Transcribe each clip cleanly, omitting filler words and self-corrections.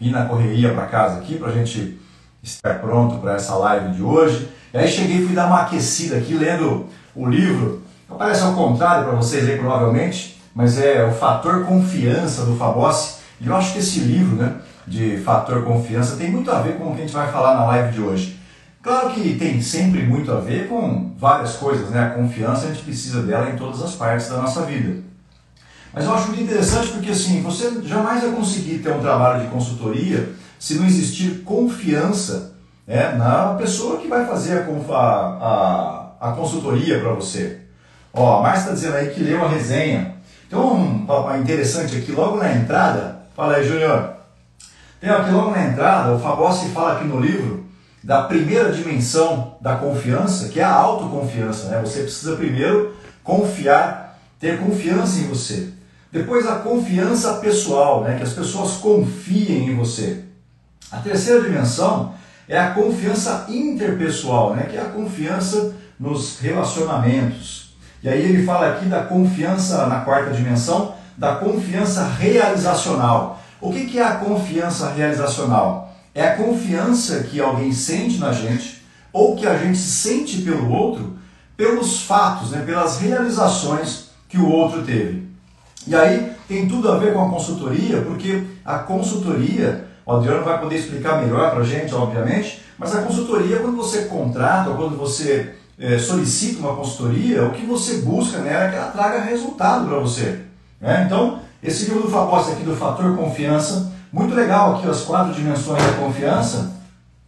ir na correria para casa aqui para a gente estar pronto para essa live de hoje. E aí cheguei e fui dar uma aquecida aqui lendo o livro. Parece ao contrário para vocês aí provavelmente, mas é o Fator Confiança do Fabossi. E eu acho que esse livro, né, de Fator Confiança tem muito a ver com o que a gente vai falar na live de hoje. Claro que tem sempre muito a ver com várias coisas, né? A confiança, a gente precisa dela em todas as partes da nossa vida. Mas eu acho muito interessante porque assim, você jamais vai conseguir ter um trabalho de consultoria se não existir confiança, né, na pessoa que vai fazer a consultoria para você. Ó, a Márcia está dizendo aí que leu a resenha. Tem um papo interessante aqui logo na entrada. Fala aí, Júnior. Tem aqui logo na entrada, o Fabossi fala aqui no livro da primeira dimensão da confiança, que é a autoconfiança, né? Você precisa primeiro confiar, ter confiança em você. Depois a confiança pessoal, né? Que as pessoas confiem em você. A terceira dimensão é a confiança interpessoal, né? Que é a confiança nos relacionamentos. E aí ele fala aqui da confiança, na quarta dimensão, da confiança realizacional. O que é a confiança realizacional? É a confiança que alguém sente na gente, ou que a gente sente pelo outro, pelos fatos, né, pelas realizações que o outro teve. E aí tem tudo a ver com a consultoria, porque a consultoria, o Adriano vai poder explicar melhor para a gente, obviamente, mas a consultoria, quando você contrata, ou quando você solicita uma consultoria, o que você busca nela é que ela traga resultado para você. Né? Então, esse livro do Fabossi aqui, do Fator Confiança, muito legal aqui, as 4 dimensões da confiança.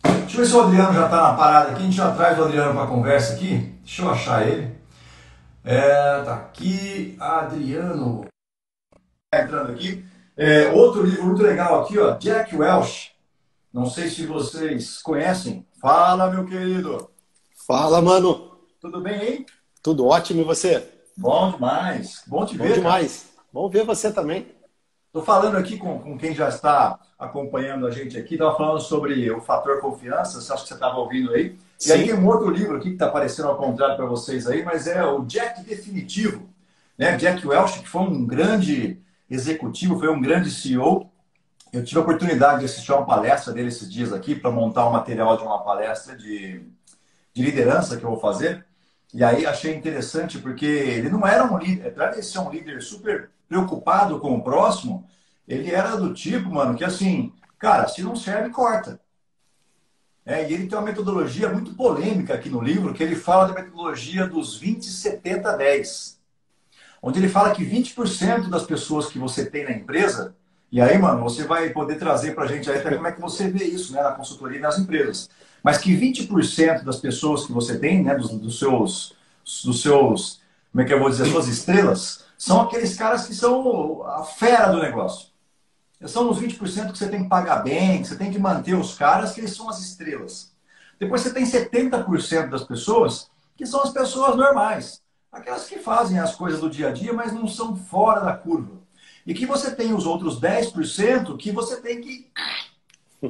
Deixa eu ver se o Adriano já está na parada aqui, a gente já traz o Adriano para a conversa aqui. Deixa eu achar ele. Tá aqui, Adriano. Entrando aqui. Outro livro muito legal aqui, ó, Jack Welch. Não sei se vocês conhecem. Fala, meu querido. Fala, mano. Tudo bem, hein? Tudo ótimo, e você? Bom demais. Bom te ver. Bom demais. Cara. Bom ver você também. Estou falando aqui com quem já está acompanhando a gente aqui. Estava falando sobre o fator confiança. Acho que você estava ouvindo aí. Sim. E aí tem um outro livro aqui que está aparecendo ao contrário para vocês aí, mas é o Jack Definitivo. Né? Jack Welch, que foi um grande executivo, foi um grande CEO. Eu tive a oportunidade de assistir a uma palestra dele esses dias aqui para montar um material de uma palestra de liderança que eu vou fazer. E aí achei interessante porque ele não era um líder, apesar de ser um líder super preocupado com o próximo, ele era do tipo, mano, que assim, cara, se não serve, corta. E ele tem uma metodologia muito polêmica aqui no livro, que ele fala da metodologia dos 20, 70, 10. Onde ele fala que 20% das pessoas que você tem na empresa, e aí, mano, você vai poder trazer pra gente aí até como é que você vê isso, né, na consultoria e nas empresas. Mas que 20% das pessoas que você tem, né, dos seus, como é que eu vou dizer, suas estrelas, são aqueles caras que são a fera do negócio. São os 20% que você tem que pagar bem, que você tem que manter os caras, que eles são as estrelas. Depois você tem 70% das pessoas, que são as pessoas normais. Aquelas que fazem as coisas do dia a dia, mas não são fora da curva. E que você tem os outros 10% que você tem que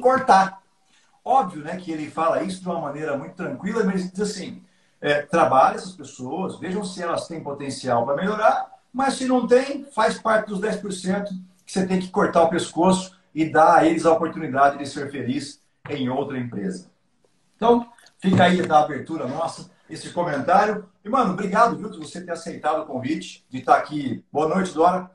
cortar. Óbvio, né, que ele fala isso de uma maneira muito tranquila, mas ele diz assim, trabalhe essas pessoas, vejam se elas têm potencial para melhorar, mas se não tem, faz parte dos 10% que você tem que cortar o pescoço e dar a eles a oportunidade de ser feliz em outra empresa. Então, fica aí da abertura nossa, esse comentário. E, mano, obrigado, viu, por você ter aceitado o convite de estar aqui. Boa noite, Dora.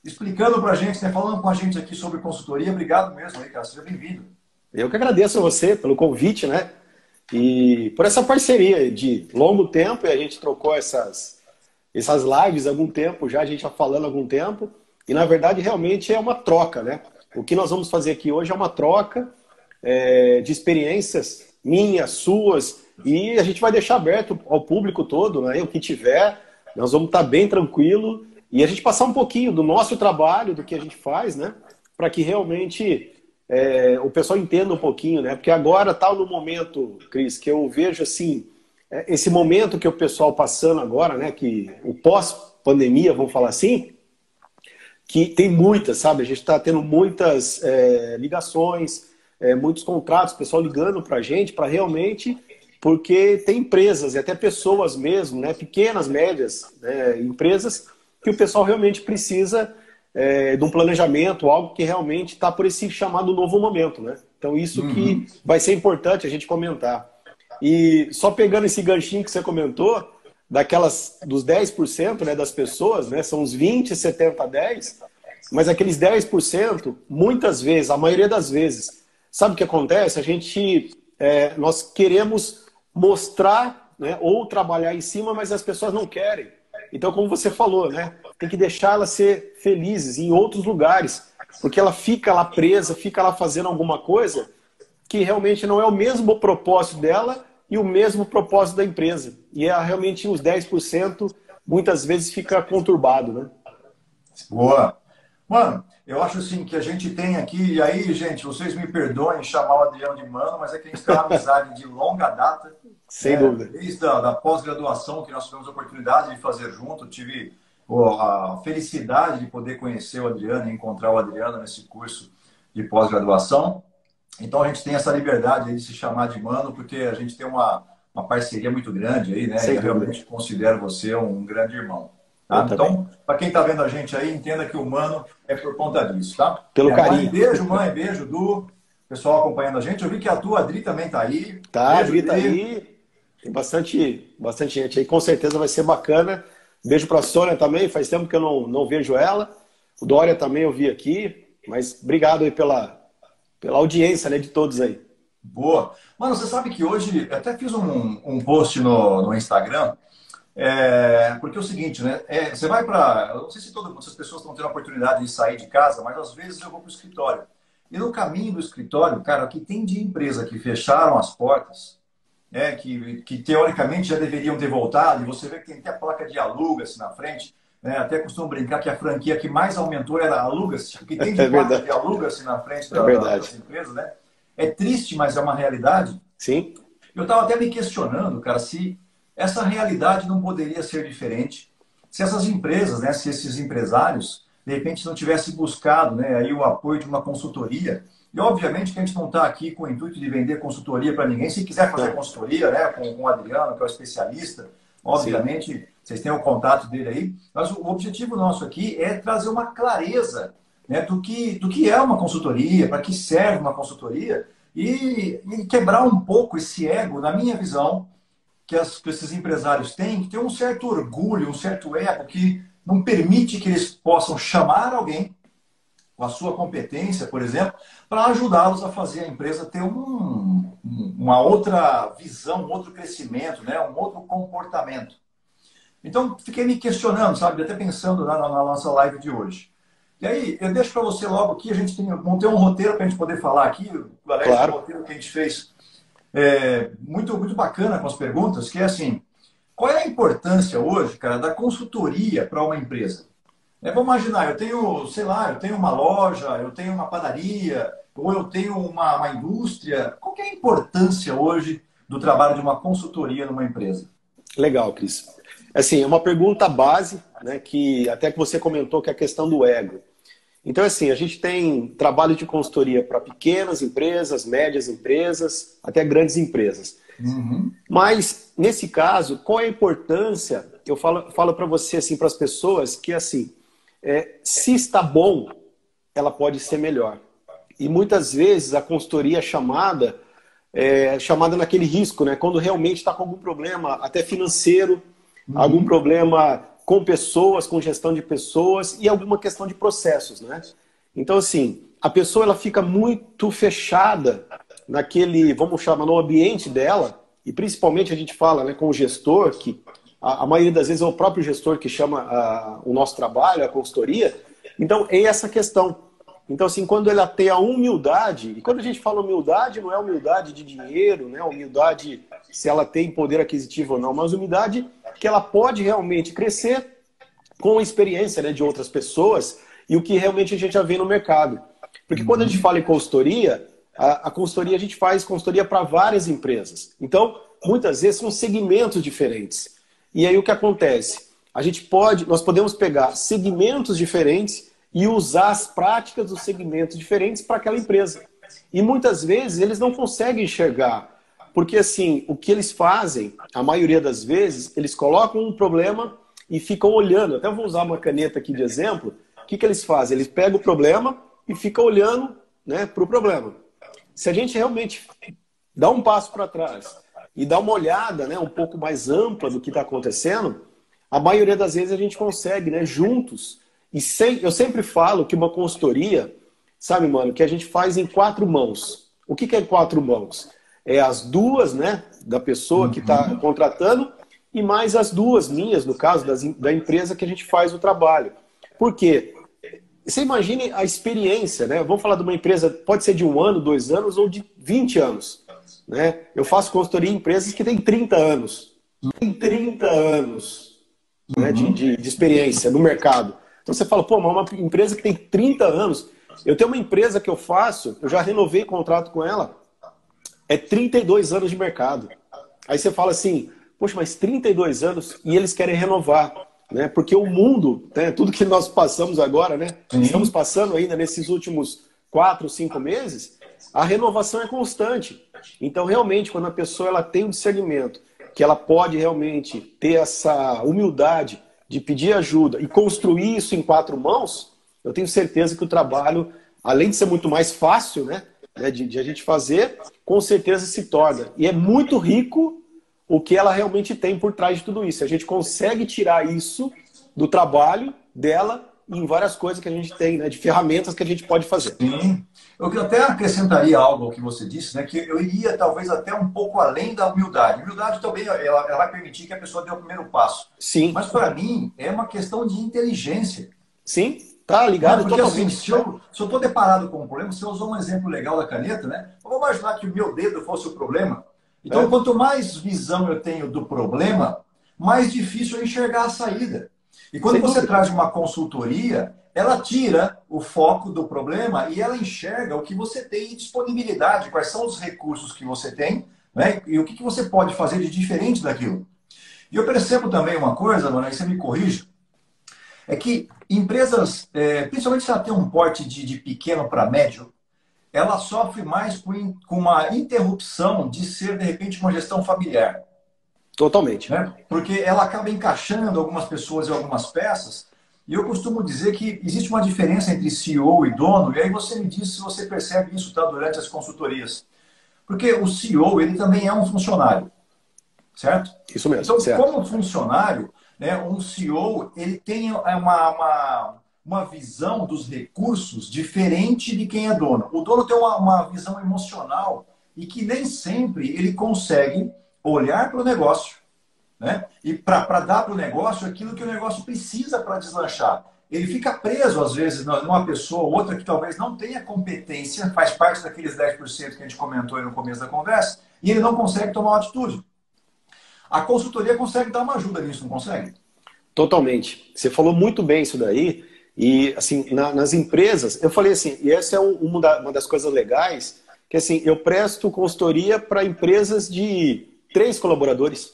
Explicando pra gente, né, falando com a gente aqui sobre consultoria. Obrigado mesmo aí, cara. Seja bem-vindo. Eu que agradeço a você pelo convite, né? E por essa parceria de longo tempo, e a gente trocou essas lives há algum tempo já, a gente já falando há algum tempo, e na verdade realmente é uma troca, né? O que nós vamos fazer aqui hoje é uma troca de experiências minhas, suas, e a gente vai deixar aberto ao público todo, né? O que tiver, nós vamos estar bem tranquilo, e a gente passar um pouquinho do nosso trabalho, do que a gente faz, né? Para que realmente o pessoal entenda um pouquinho, né? Porque agora está no momento, Cris, que eu vejo assim, esse momento que o pessoal passando agora, né? Que o pós-pandemia, vamos falar assim, que tem muitas, sabe? A gente está tendo muitas ligações, muitos contratos, o pessoal ligando para a gente, para realmente, porque tem empresas e até pessoas mesmo, né? Pequenas, médias, né? Empresas que o pessoal realmente precisa de um planejamento, algo que realmente está por esse chamado novo momento, né? Então isso que vai ser importante a gente comentar. E só pegando esse ganchinho que você comentou, dos 10%, né, das pessoas, né, são os 20, 70, 10, mas aqueles 10%, muitas vezes, a maioria das vezes, sabe o que acontece? Nós queremos mostrar, né, ou trabalhar em cima, mas as pessoas não querem. Então, como você falou, né, tem que deixar elas ser felizes em outros lugares, porque ela fica lá presa, fica lá fazendo alguma coisa que realmente não é o mesmo propósito dela e o mesmo propósito da empresa. E realmente os 10% muitas vezes fica conturbado, né? Boa. Mano, eu acho assim que a gente tem aqui, e aí, gente, vocês me perdoem chamar o Adriano de mano, mas é que a gente tem uma amizade de longa data. Sem dúvida. Desde da pós-graduação que nós tivemos a oportunidade de fazer junto, tive a felicidade de poder conhecer o Adriano e encontrar o Adriano nesse curso de pós-graduação. Então a gente tem essa liberdade aí de se chamar de mano, porque a gente tem uma parceria muito grande aí, né? E eu realmente considero você um grande irmão. Tá? Então, para quem está vendo a gente aí, entenda que o mano é por conta disso, tá? Pelo carinho. Mãe, beijo, Du. Pessoal acompanhando a gente. Eu vi que a tua Adri também está aí. Tá, a Adri está aí. Tem bastante gente aí. Com certeza vai ser bacana. Beijo para a Sônia também. Faz tempo que eu não vejo ela. O Dória também eu vi aqui. Mas obrigado aí pela audiência, né, de todos aí. Boa. Mano, você sabe que hoje eu até fiz um post no Instagram. Porque é o seguinte, né? Você vai para... Eu não sei se as pessoas estão tendo a oportunidade de sair de casa, mas às vezes eu vou para o escritório. E no caminho do escritório, cara, o que tem de empresa que fecharam as portas, que teoricamente já deveriam ter voltado, e você vê que tem até a placa de aluga-se na frente, né? Até costumo brincar que a franquia que mais aumentou era aluga-se, o que tem de placa de aluga-se na frente das empresas, né? É triste, mas é uma realidade. Sim. Eu estava até me questionando, cara, se essa realidade não poderia ser diferente se essas empresas, né, se esses empresários, de repente, não tivessem buscado, né, aí o apoio de uma consultoria. E, obviamente, que a gente não está aqui com o intuito de vender consultoria para ninguém. Se quiser fazer consultoria, né, com o Adriano, que é o especialista, obviamente, sim, vocês têm o contato dele aí. Mas o objetivo nosso aqui é trazer uma clareza, né, do que é uma consultoria, para que serve uma consultoria, e quebrar um pouco esse ego, na minha visão, que esses empresários têm, que tem um certo orgulho, um certo ego, que não permite que eles possam chamar alguém com a sua competência, por exemplo, para ajudá-los a fazer a empresa ter uma outra visão, um outro crescimento, né? Um outro comportamento. Então, fiquei me questionando, sabe? Até pensando na nossa live de hoje. E aí, eu deixo para você logo aqui, a gente montei um roteiro para a gente poder falar aqui, o Alex, claro, um roteiro que a gente fez muito, muito bacana com as perguntas, que é assim, qual é a importância hoje, cara, da consultoria para uma empresa? Vamos imaginar, eu tenho, sei lá, eu tenho uma loja, eu tenho uma padaria, ou eu tenho uma indústria. Qual que é a importância hoje do trabalho de uma consultoria numa empresa? Legal, Cris. Assim, é uma pergunta base, né, que até que você comentou, que é a questão do ego. Então, assim, a gente tem trabalho de consultoria para pequenas empresas, médias empresas, até grandes empresas. Uhum. Mas, nesse caso, qual é a importância? Eu falo para você, assim, para as pessoas, que, assim, se está bom, ela pode ser melhor. E, muitas vezes, a consultoria é chamada naquele risco, né? Quando realmente está com algum problema, até financeiro, algum problema com pessoas, com gestão de pessoas e alguma questão de processos, né? Então, assim, a pessoa ela fica muito fechada naquele, vamos chamar, no ambiente dela, e principalmente a gente fala, né, com o gestor, que a maioria das vezes é o próprio gestor que chama o nosso trabalho, a consultoria. Então, é essa questão. Então, assim, quando ela tem a humildade, e quando a gente fala humildade, não é humildade de dinheiro, né? Humildade se ela tem poder aquisitivo ou não, mas humildade que ela pode realmente crescer com a experiência, né, de outras pessoas e o que realmente a gente já vê no mercado. Porque quando a gente fala em consultoria, a consultoria a gente faz consultoria para várias empresas. Então, muitas vezes são segmentos diferentes. E aí o que acontece? Nós podemos pegar segmentos diferentes e usar as práticas dos segmentos diferentes para aquela empresa. E muitas vezes eles não conseguem enxergar. Porque assim, o que eles fazem, a maioria das vezes, eles colocam um problema e ficam olhando. Até vou usar uma caneta aqui de exemplo. que eles fazem? Eles pegam o problema e ficam olhando, né, para o problema. Se a gente realmente dá um passo para trás e dá uma olhada, né, um pouco mais ampla do que está acontecendo, a maioria das vezes a gente consegue, né, juntos. E eu sempre falo que uma consultoria, sabe, mano, que a gente faz em 4 mãos. O que é 4 mãos? É as 2, né, da pessoa que está contratando e mais as 2 minhas, no caso da empresa que a gente faz o trabalho. Por quê? Você imagine a experiência, né? Vamos falar de uma empresa, pode ser de 1 ano, 2 anos ou de 20 anos. Né? Eu faço consultoria em empresas que têm 30 anos. Tem 30 anos, né, de experiência no mercado. Então você fala, pô, mas uma empresa que tem 30 anos. Eu tenho uma empresa que eu faço, eu já renovei contrato com ela, é 32 anos de mercado. Aí você fala assim, poxa, mas 32 anos e eles querem renovar. Né? Porque o mundo, né, tudo que nós passamos agora, né, estamos passando ainda nesses últimos 4, 5 meses, a renovação é constante. Então, realmente, quando a pessoa ela tem um discernimento, que ela pode realmente ter essa humildade de pedir ajuda e construir isso em 4 mãos, eu tenho certeza que o trabalho, além de ser muito mais fácil, né, de a gente fazer, com certeza se torna. E é muito rico o que ela realmente tem por trás de tudo isso. A gente consegue tirar isso do trabalho dela em várias coisas que a gente tem, né, de ferramentas que a gente pode fazer. Sim. Eu até acrescentaria algo ao que você disse, né, que eu iria talvez até um pouco além da humildade. A humildade também ela vai permitir que a pessoa dê o primeiro passo. Sim. Mas para mim é uma questão de inteligência. Sim, tá ligado porque totalmente. Assim, se eu estou deparado com um problema, você usou um exemplo legal da caneta, né? Vamos imaginar que o meu dedo fosse o problema. Então, quanto mais visão eu tenho do problema, mais difícil é enxergar a saída. E quando você traz uma consultoria, ela tira o foco do problema e ela enxerga o que você tem em disponibilidade, quais são os recursos que você tem, né? E o que você pode fazer de diferente daquilo. E eu percebo também uma coisa, Mano, aí você me corrige, é que empresas, principalmente se ela tem um porte de pequeno para médio, ela sofre mais com uma interrupção de ser, de repente, uma gestão familiar. Totalmente. Né? Porque ela acaba encaixando algumas pessoas e algumas peças, e eu costumo dizer que existe uma diferença entre CEO e dono, e aí você me diz se você percebe isso, tá, durante as consultorias. Porque o CEO, ele também é um funcionário, certo? Isso mesmo. Então, certo. como funcionário, né, um CEO, ele tem uma visão dos recursos diferente de quem é dono. O dono tem uma visão emocional e que nem sempre ele consegue olhar para o negócio, né? E para dar para o negócio aquilo que o negócio precisa para deslanchar. Ele fica preso, às vezes, numa pessoa ou outra que talvez não tenha competência, faz parte daqueles 10% que a gente comentou aí no começo da conversa, e ele não consegue tomar uma atitude. A consultoria consegue dar uma ajuda nisso, não consegue? Totalmente. Você falou muito bem isso daí. E, assim, nas empresas, eu falei assim, e essa é uma das coisas legais, que, assim, eu presto consultoria para empresas de 3 colaboradores,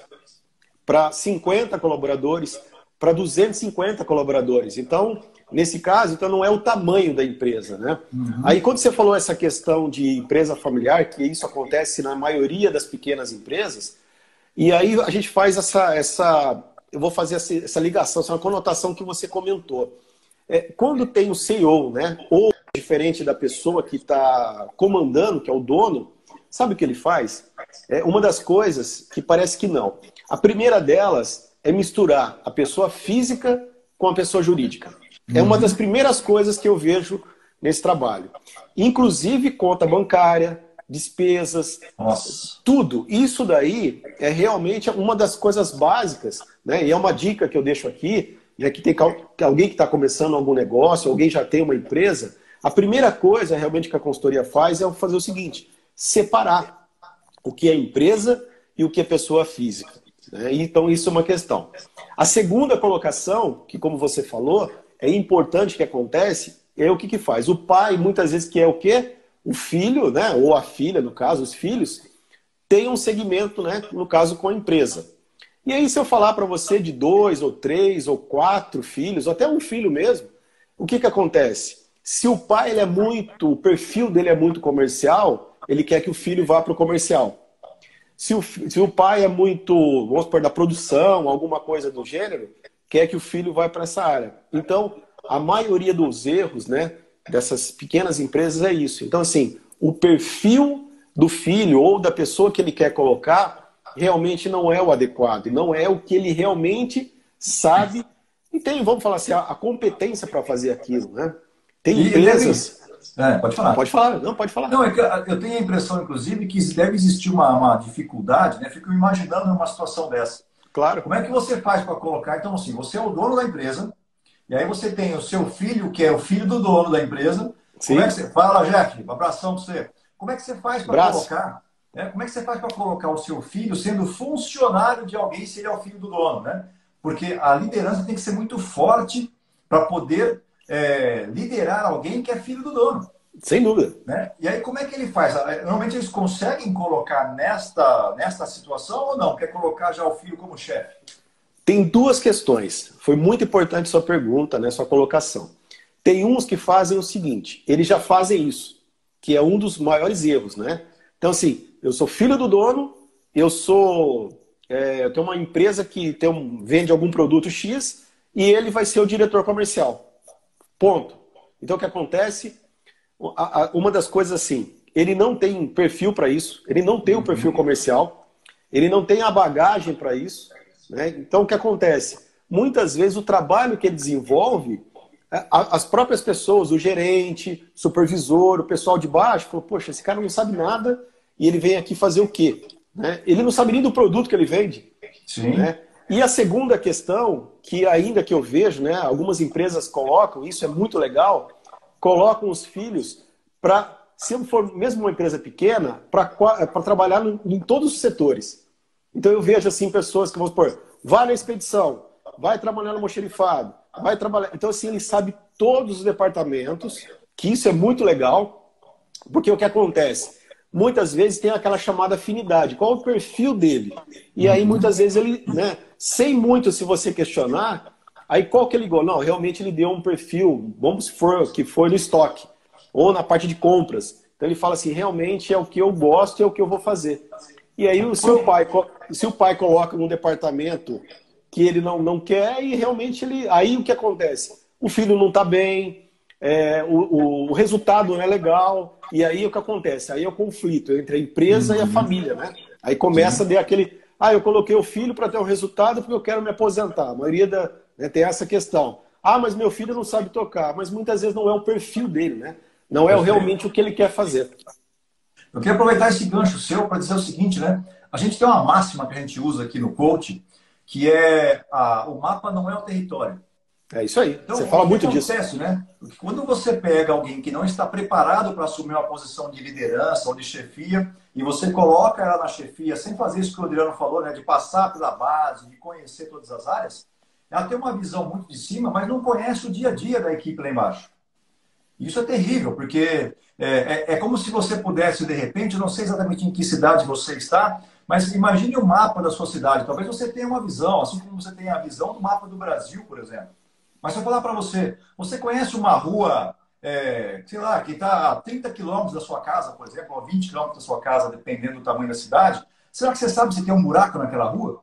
para 50 colaboradores, para 250 colaboradores. Então, nesse caso, então não é o tamanho da empresa, né? Aí, quando você falou essa questão de empresa familiar, que isso acontece na maioria das pequenas empresas, e aí a gente faz eu vou fazer essa ligação, essa conotação que você comentou. Quando tem o CEO, né, ou diferente da pessoa que está comandando, que é o dono, sabe o que ele faz? É uma das coisas que parece que não. A primeira delas é misturar a pessoa física com a pessoa jurídica. É uma das primeiras coisas que eu vejo nesse trabalho. Inclusive conta bancária, despesas, tudo. Isso daí é realmente uma das coisas básicas, né? E é uma dica que eu deixo aqui, já que tem alguém que está começando algum negócio, alguém já tem uma empresa, a primeira coisa realmente que a consultoria faz é fazer o seguinte, separar o que é empresa e o que é pessoa física. Né? Então isso é uma questão. A segunda colocação, que como você falou, é importante que acontece, é o que faz? O pai, muitas vezes, que é o quê? O filho, né? Ou a filha, no caso, os filhos, tem um segmento, né? No caso, com a empresa. E aí, se eu falar para você de 2, ou 3, ou 4 filhos, ou até um filho mesmo, o que acontece? Se o pai ele o perfil dele é muito comercial, ele quer que o filho vá para o comercial. Se o pai é muito, vamos supor, da produção, alguma coisa do gênero, quer que o filho vá para essa área. Então, a maioria dos erros, né, dessas pequenas empresas é isso. Então, assim, o perfil do filho ou da pessoa que ele quer colocar realmente não é o adequado, e não é o que ele realmente sabe e tem, vamos falar assim, a competência para fazer aquilo, né? Tem empresas... Pode falar. Pode falar, não, pode falar. Não, é que eu tenho a impressão, inclusive, que deve existir uma dificuldade, né? Fico imaginando uma situação dessa. Claro. Como é que você faz para colocar? Então, assim, você é o dono da empresa, e aí você tem o seu filho, que é o filho do dono da empresa. Sim. Como é que você... Fala, Jeff, um abração para você. Como é que você faz para colocar... Como é que você faz para colocar o seu filho sendo funcionário de alguém se ele é o filho do dono, né? Porque a liderança tem que ser muito forte para poder liderar alguém que é filho do dono. Sem dúvida. Né? E aí, como é que ele faz? Normalmente eles conseguem colocar nesta situação ou não? Quer colocar já o filho como chefe? Tem duas questões. Foi muito importante sua pergunta, né, sua colocação. Tem uns que fazem o seguinte, eles já fazem isso, que é um dos maiores erros, né? Então, assim, eu sou filho do dono, eu tenho uma empresa que vende algum produto X e ele vai ser o diretor comercial. Ponto. Então, o que acontece? Uma das coisas assim, ele não tem perfil para isso, ele não tem o perfil comercial, ele não tem a bagagem para isso, né? Então, o que acontece? Muitas vezes o trabalho que ele desenvolve, as próprias pessoas, o gerente, o supervisor, o pessoal de baixo, falou, poxa, esse cara não sabe nada e ele vem aqui fazer o quê? Né? Ele não sabe nem do produto que ele vende. Sim. Né? E a segunda questão, que ainda que eu vejo, né, algumas empresas colocam, isso é muito legal, colocam os filhos para, se for mesmo uma empresa pequena, para trabalhar em todos os setores. Então eu vejo assim pessoas que vão supor, vai na expedição, vai trabalhar no almoxarifado, vai trabalhar. Então assim, ele sabe todos os departamentos, que isso é muito legal, porque o que acontece? Muitas vezes tem aquela chamada afinidade. Qual o perfil dele? E aí muitas vezes ele, né, sem muito se você questionar, aí qual que ele ligou? Não, realmente ele deu um perfil, vamos supor que foi no estoque, ou na parte de compras. Então ele fala assim, realmente é o que eu gosto e é o que eu vou fazer. E aí se o pai coloca num departamento que ele não quer e realmente aí o que acontece? O filho não está bem, o resultado não é legal, e aí o que acontece? Aí é o conflito entre a empresa e a família, né? Aí começa a ter aquele, eu coloquei o filho para ter um resultado porque eu quero me aposentar. A maioria tem essa questão. Mas meu filho não sabe tocar, mas muitas vezes não é o perfil dele, né? Não é realmente o que ele quer fazer. Eu queria aproveitar esse gancho seu para dizer o seguinte, né? A gente tem uma máxima que a gente usa aqui no coach, que é o mapa não é o território. É isso aí. Então, você fala muito disso. Acontece, né? Quando você pega alguém que não está preparado para assumir uma posição de liderança ou de chefia, e você coloca ela na chefia sem fazer isso que o Adriano falou, né? De passar pela base, de conhecer todas as áreas, ela tem uma visão muito de cima, mas não conhece o dia a dia da equipe lá embaixo. Isso é terrível, porque é como se você pudesse, de repente, eu não sei exatamente em que cidade você está, mas imagine o mapa da sua cidade. Talvez você tenha uma visão, assim como você tem a visão do mapa do Brasil, por exemplo. Mas se eu falar para você, você conhece uma rua, sei lá, que está a 30 quilômetros da sua casa, por exemplo, ou a 20 quilômetros da sua casa, dependendo do tamanho da cidade, será que você sabe se tem um buraco naquela rua?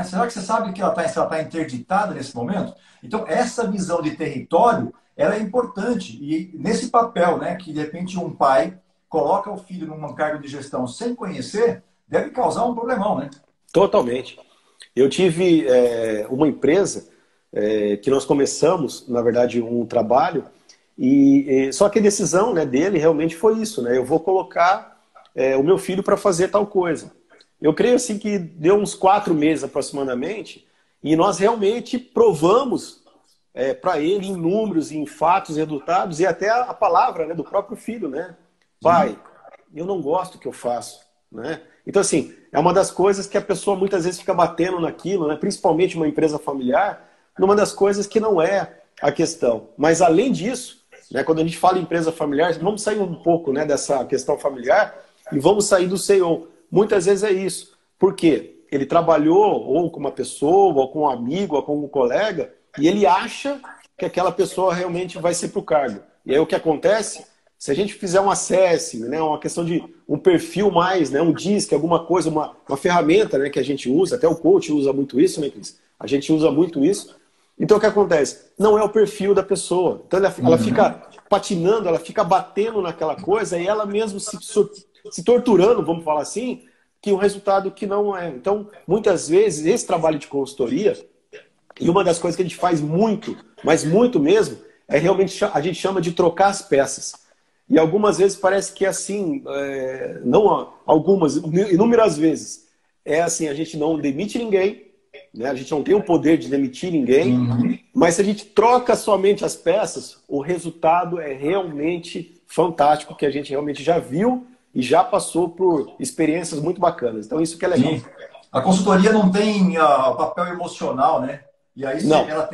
Será que você sabe que ela está interditada nesse momento? Então, essa visão de território, ela é importante. E nesse papel, né, que de repente um pai coloca o filho num cargo de gestão sem conhecer, deve causar um problemão, né? Totalmente. Eu tive uma empresa que nós começamos, na verdade, um trabalho, só que a decisão, né, dele realmente foi isso, né? Eu vou colocar o meu filho para fazer tal coisa. Eu creio assim que deu uns 4 meses aproximadamente, e nós realmente provamos para ele em números, em fatos, resultados, e até a palavra, né, do próprio filho, né? Pai, eu não gosto do que eu faço, né? Então, assim, é uma das coisas que a pessoa muitas vezes fica batendo naquilo, né? Principalmente uma empresa familiar, numa das coisas que não é a questão. Mas, além disso, né, quando a gente fala em empresa familiar, vamos sair um pouco, né, dessa questão familiar e vamos sair do CEO. Muitas vezes é isso. Por quê? Ele trabalhou ou com uma pessoa, ou com um amigo, ou com um colega, e ele acha que aquela pessoa realmente vai ser para o cargo. E aí o que acontece? Se a gente fizer um assessment, né, uma questão de um perfil mais, né, um DISC, alguma coisa, uma ferramenta, né, que a gente usa, até o coach usa muito isso, né, Cris? A gente usa muito isso. Então o que acontece? Não é o perfil da pessoa. Então ela fica patinando, ela fica batendo naquela coisa e ela mesmo se torturando, vamos falar assim, que o resultado que não é. Então, muitas vezes, esse trabalho de consultoria, e uma das coisas que a gente faz muito, mas muito mesmo, é realmente, a gente chama de trocar as peças. E algumas vezes parece que é assim, não algumas, inúmeras vezes, é assim, a gente não demite ninguém, né? A gente não tem o poder de demitir ninguém, mas se a gente troca somente as peças, o resultado é realmente fantástico, que a gente realmente já viu e já passou por experiências muito bacanas. Então isso que é legal. Sim. A consultoria não tem papel emocional, né? E aí Não, ela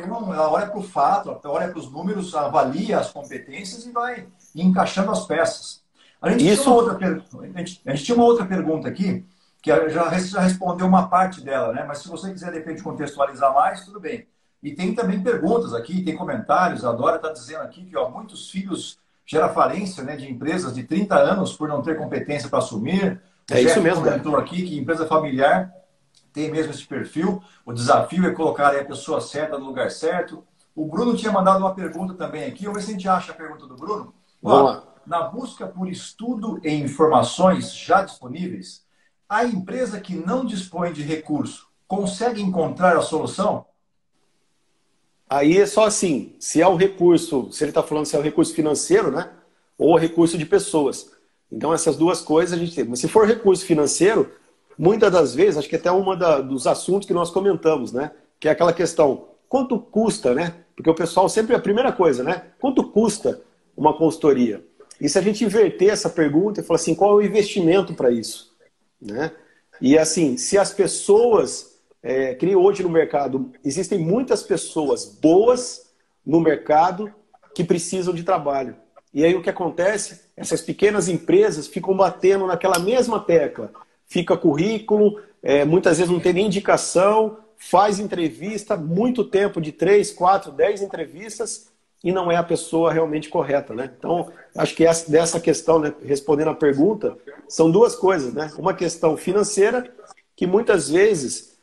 olha para o fato, ela olha para os números, avalia as competências e vai encaixando as peças. A gente tinha isso, uma outra, a gente tinha uma outra pergunta aqui, que já respondeu uma parte dela, né? Mas se você quiser, de repente, contextualizar mais, tudo bem. E tem também perguntas aqui, tem comentários. A Dora está dizendo aqui que muitos filhos gera falência, né, de empresas de 30 anos por não ter competência para assumir. O é isso Jeff mesmo, né? comentou aqui que empresa familiar tem mesmo esse perfil. O desafio é colocar aí a pessoa certa no lugar certo. O Bruno tinha mandado uma pergunta também aqui. Vamos ver se a gente acha a pergunta do Bruno. Vamos lá. Na busca por estudo e informações já disponíveis, a empresa que não dispõe de recurso consegue encontrar a solução? Aí é só assim, se é o recurso, se ele está falando se é o recurso financeiro, né? Ou o recurso de pessoas. Então essas duas coisas a gente tem. Mas se for recurso financeiro, muitas das vezes, acho que até dos assuntos que nós comentamos, né? Que é aquela questão, quanto custa, né? Porque o pessoal sempre, a primeira coisa, né? Quanto custa uma consultoria? E se a gente inverter essa pergunta e falar assim, qual é o investimento para isso? Né? E assim, se as pessoas, que nem hoje no mercado, existem muitas pessoas boas no mercado que precisam de trabalho. E aí o que acontece? Essas pequenas empresas ficam batendo naquela mesma tecla. Fica currículo, muitas vezes não tem nem indicação, faz entrevista, muito tempo, de 3, 4, 10 entrevistas, e não é a pessoa realmente correta, né? Então, acho que dessa questão, né, respondendo a pergunta, são duas coisas, né? Uma questão financeira, que muitas vezes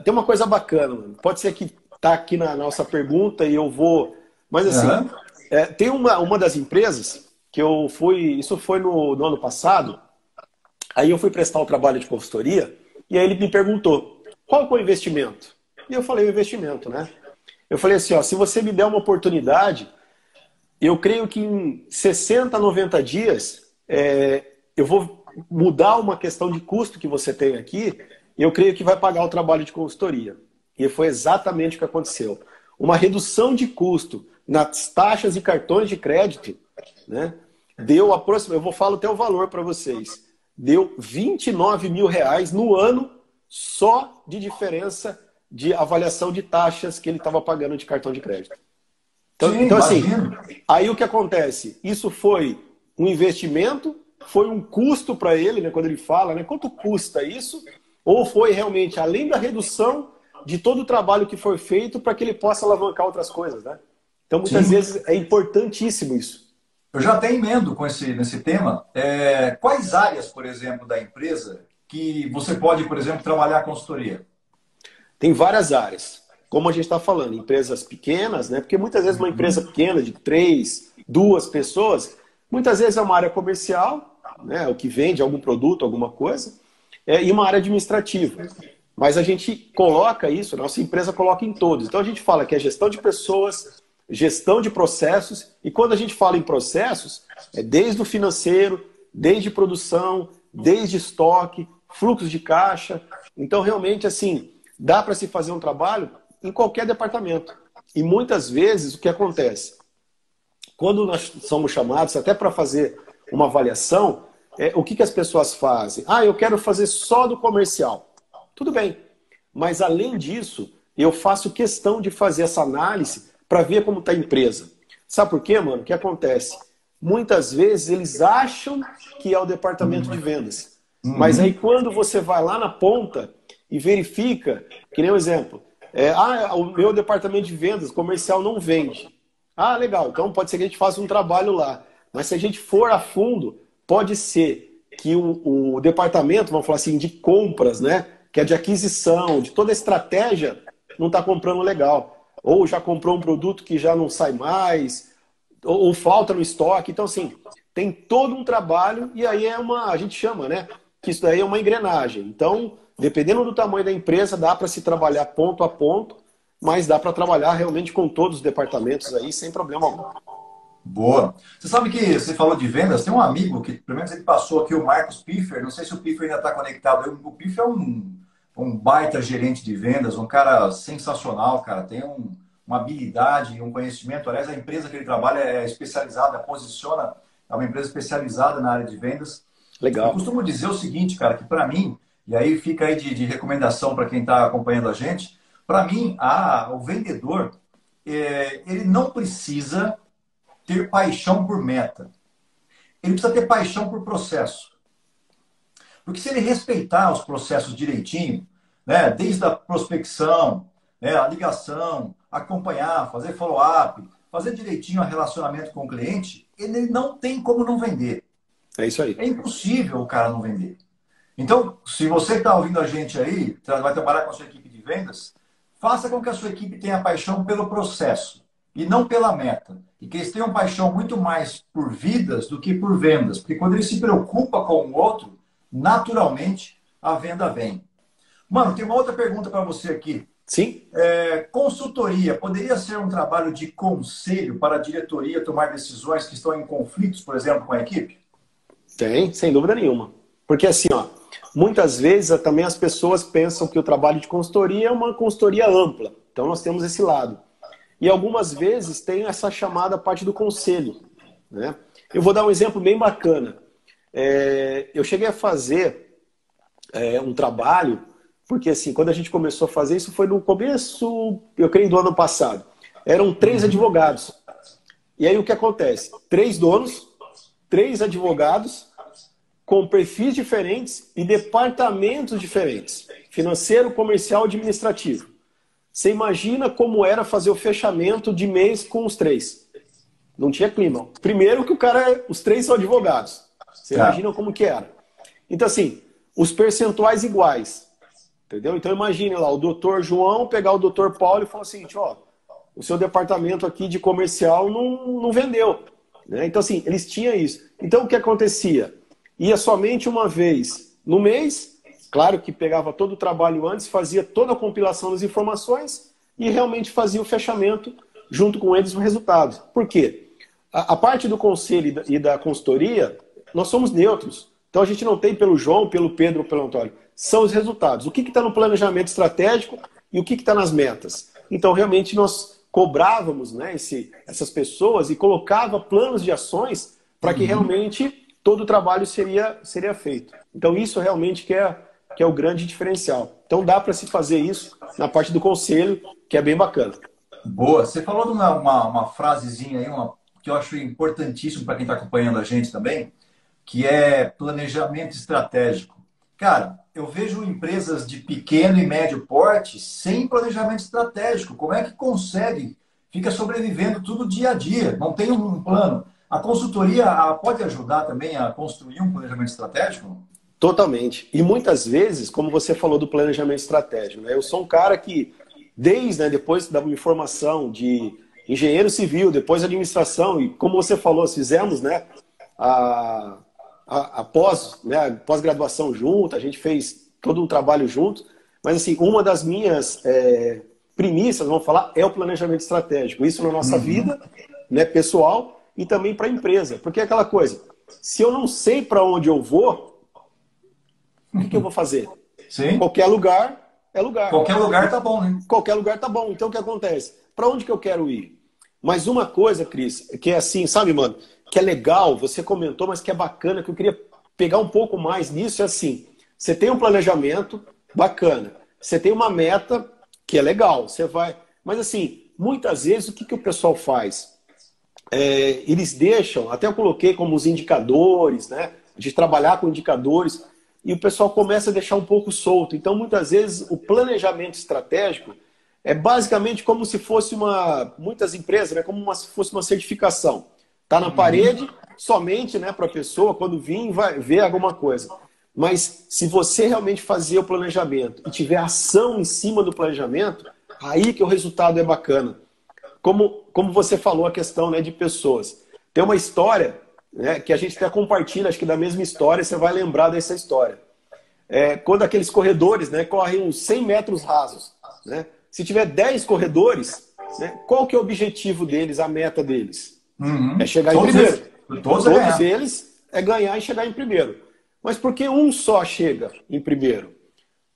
tem uma coisa bacana, mano. Pode ser que tá aqui na nossa pergunta e eu vou... Mas assim, tem uma das empresas que eu fui... Isso foi no ano passado, aí eu fui prestar o trabalho de consultoria, e aí ele me perguntou, qual que é o investimento? E eu falei o investimento, né? Eu falei assim, se você me der uma oportunidade, eu creio que em 60, 90 dias, eu vou mudar uma questão de custo que você tem aqui, e eu creio que vai pagar o trabalho de consultoria. E foi exatamente o que aconteceu. Uma redução de custo nas taxas e cartões de crédito, né, deu aproximadamente, eu vou falar até o valor para vocês, deu R$29 mil no ano só de diferença de avaliação de taxas que ele estava pagando de cartão de crédito. Então assim, aí o que acontece? Isso foi um investimento, foi um custo para ele, né, quando ele fala, né, quanto custa isso? Ou foi realmente, além da redução de todo o trabalho que foi feito para que ele possa alavancar outras coisas, né? Então, muitas vezes, é importantíssimo isso. Eu já até emendo nesse tema. Quais áreas, por exemplo, da empresa que você pode, por exemplo, trabalhar a consultoria? Tem várias áreas. Como a gente está falando, empresas pequenas, né? Porque muitas vezes uma empresa pequena de 3, 2 pessoas, muitas vezes é uma área comercial, né? O que vende algum produto, alguma coisa, e uma área administrativa. Mas a gente coloca isso, nossa empresa coloca em todos. Então a gente fala que é gestão de pessoas, gestão de processos, e quando a gente fala em processos, é desde o financeiro, desde produção, desde estoque, fluxo de caixa. Então realmente assim, dá para se fazer um trabalho em qualquer departamento. E muitas vezes o que acontece? Quando nós somos chamados até para fazer uma avaliação, o que as pessoas fazem? Eu quero fazer só do comercial. Tudo bem. Mas além disso, eu faço questão de fazer essa análise para ver como está a empresa. Sabe por quê, mano? O que acontece? Muitas vezes eles acham que é o departamento de vendas. Mas aí quando você vai lá na ponta e verifica, que nem um exemplo, o meu departamento de vendas comercial não vende. Legal, então pode ser que a gente faça um trabalho lá. Mas se a gente for a fundo, pode ser que o departamento, vamos falar assim, de compras, né, que é de aquisição, de toda a estratégia, não está comprando legal. ou já comprou um produto que já não sai mais, ou falta no estoque. Então, assim, tem todo um trabalho e aí a gente chama, né? Que isso daí é uma engrenagem. Então, dependendo do tamanho da empresa, dá para se trabalhar ponto a ponto, mas dá para trabalhar realmente com todos os departamentos aí, sem problema algum. Boa. Você sabe que você falou de vendas, tem um amigo que, pelo menos ele passou aqui, o Marcos Piffer, não sei se o Piffer ainda está conectado. O Piffer é um baita gerente de vendas, um cara sensacional, cara. Tem uma habilidade, um conhecimento. Aliás, a empresa que ele trabalha é especializada, posiciona, é uma empresa especializada na área de vendas. Eu Legal. costumo dizer o seguinte, cara, que para mim, e aí fica aí de recomendação para quem está acompanhando a gente, para mim, o vendedor, ele não precisa ter paixão por meta. Ele precisa ter paixão por processo. Porque se ele respeitar os processos direitinho, né, desde a prospecção, né, a ligação, acompanhar, fazer follow-up, fazer direitinho o relacionamento com o cliente, ele não tem como não vender. É isso aí. É impossível o cara não vender. Então, se você está ouvindo a gente aí, vai trabalhar com a sua equipe de vendas, faça com que a sua equipe tenha paixão pelo processo e não pela meta. E que eles tenham paixão muito mais por vidas do que por vendas. Porque quando ele se preocupa com o outro, naturalmente a venda vem. Mano, tem uma outra pergunta para você aqui. Sim? Consultoria poderia ser um trabalho de conselho para a diretoria tomar decisões que estão em conflitos, por exemplo, com a equipe? Tem, sem dúvida nenhuma. Porque assim, ó, muitas vezes também as pessoas pensam que o trabalho de consultoria é uma consultoria ampla. Então nós temos esse lado. E algumas vezes tem essa chamada parte do conselho, né? Eu vou dar um exemplo bem bacana. Eu cheguei a fazer um trabalho, porque assim, quando a gente começou a fazer isso foi no começo, eu creio, do ano passado. Eram 3 advogados. E aí o que acontece? 3 donos, 3 advogados com perfis diferentes e departamentos diferentes. Financeiro, comercial, administrativo. Você imagina como era fazer o fechamento de mês com os 3. Não tinha clima. Primeiro que os 3 são advogados. Você imagina como que era. Então assim, os percentuais iguais. Entendeu? Então imagine lá, o doutor João pegar o doutor Paulo e falar assim, ó, o seu departamento aqui de comercial não vendeu. Né? Então assim, eles tinham isso. Então o que acontecia? Ia somente uma vez no mês, claro que pegava todo o trabalho antes, fazia toda a compilação das informações e realmente fazia o fechamento junto com eles o resultado. Por quê? A parte do conselho e da consultoria, nós somos neutros. Então a gente não tem pelo João, pelo Pedro ou pelo Antônio. São os resultados. O que está no planejamento estratégico e o que está nas metas. Então realmente nós cobrávamos, né, essas pessoas e colocava planos de ações para que realmente todo o trabalho seria feito. Então isso realmente que é o grande diferencial. Então dá para se fazer isso na parte do conselho, que é bem bacana. Boa. Você falou de uma frasezinha aí, que eu acho importantíssimo para quem está acompanhando a gente também, que é planejamento estratégico. Cara, eu vejo empresas de pequeno e médio porte sem planejamento estratégico. Como é que consegue? Fica sobrevivendo tudo dia a dia, não tem um plano. A consultoria pode ajudar também a construir um planejamento estratégico? Totalmente. E muitas vezes, como você falou do planejamento estratégico, né? Eu sou um cara que, depois da minha formação de engenheiro civil, depois administração, e como você falou, fizemos, né, a pós-graduação junto, a gente fez todo um trabalho junto, mas assim, uma das minhas premissas, vamos falar, é o planejamento estratégico. Isso na nossa vida, né, pessoal, e também para a empresa. Porque é aquela coisa, se eu não sei para onde eu vou, o que eu vou fazer? Sim. Qualquer lugar é lugar. Qualquer lugar tá bom, né? Qualquer lugar tá bom. Então o que acontece? Para onde que eu quero ir? Mas uma coisa, Cris, que é assim, sabe, mano, que é legal, você comentou, mas que é bacana, que eu queria pegar um pouco mais nisso, é assim, você tem um planejamento bacana, você tem uma meta que é legal, você vai... Mas assim, muitas vezes o que o pessoal faz? Eles deixam, até eu coloquei como os indicadores, né? De trabalhar com indicadores, e o pessoal começa a deixar um pouco solto. Então, muitas vezes, o planejamento estratégico é basicamente como se fosse muitas empresas, né? Como se fosse uma certificação. Está na parede, somente, né, para a pessoa, quando vir, vai ver alguma coisa. Mas se você realmente fazer o planejamento e tiver ação em cima do planejamento, Aí que o resultado é bacana. Como você falou, a questão, né, de pessoas. Tem uma história, né, que a gente até compartilha, acho que da mesma história, você vai lembrar dessa história. Quando aqueles corredores, né, correm uns 100 metros rasos, né? Se tiver 10 corredores, né, qual que é o objetivo deles, a meta deles? Uhum. É chegar em Todos primeiro. todos Eles é ganhar e chegar em primeiro. Mas por que um só chega em primeiro?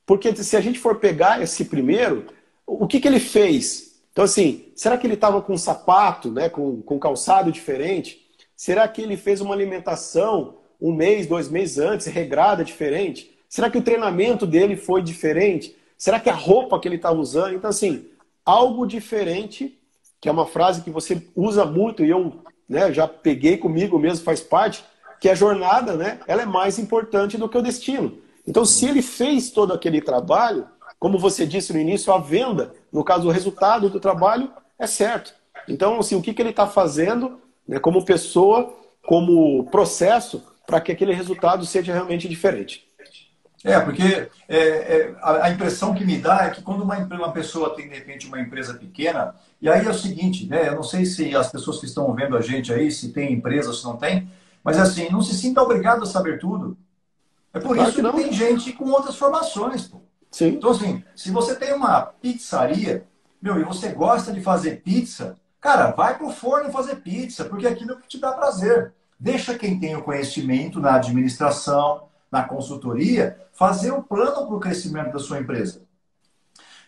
Porque se a gente for pegar esse primeiro, o que ele fez? Então, assim, será que ele estava com um sapato, né, com calçado diferente? Será que ele fez uma alimentação um mês, 2 meses antes, regrada, diferente? Será que o treinamento dele foi diferente? Será que a roupa que ele estava usando? Então, assim, algo diferente, que é uma frase que você usa muito e eu, né, já peguei comigo mesmo, faz parte, que a jornada, né, ela é mais importante do que o destino. Então, se ele fez todo aquele trabalho, como você disse no início, a venda, no caso, o resultado do trabalho é certo. Então, assim, o que ele está fazendo, né, como pessoa, como processo, para que aquele resultado seja realmente diferente. Porque a impressão que me dá é que quando uma pessoa tem, de repente, uma empresa pequena, e aí é o seguinte, né? Eu não sei se as pessoas que estão vendo a gente aí, se tem empresa ou se não tem, mas assim, não se sinta obrigado a saber tudo. É por Claro que isso que não. tem gente com outras formações, pô. Sim. Então, assim, se você tem uma pizzaria, meu, e você gosta de fazer pizza, cara, vai pro forno fazer pizza, porque aquilo que te dá prazer. Deixa quem tem o conhecimento na administração, na consultoria, fazer o plano para o crescimento da sua empresa.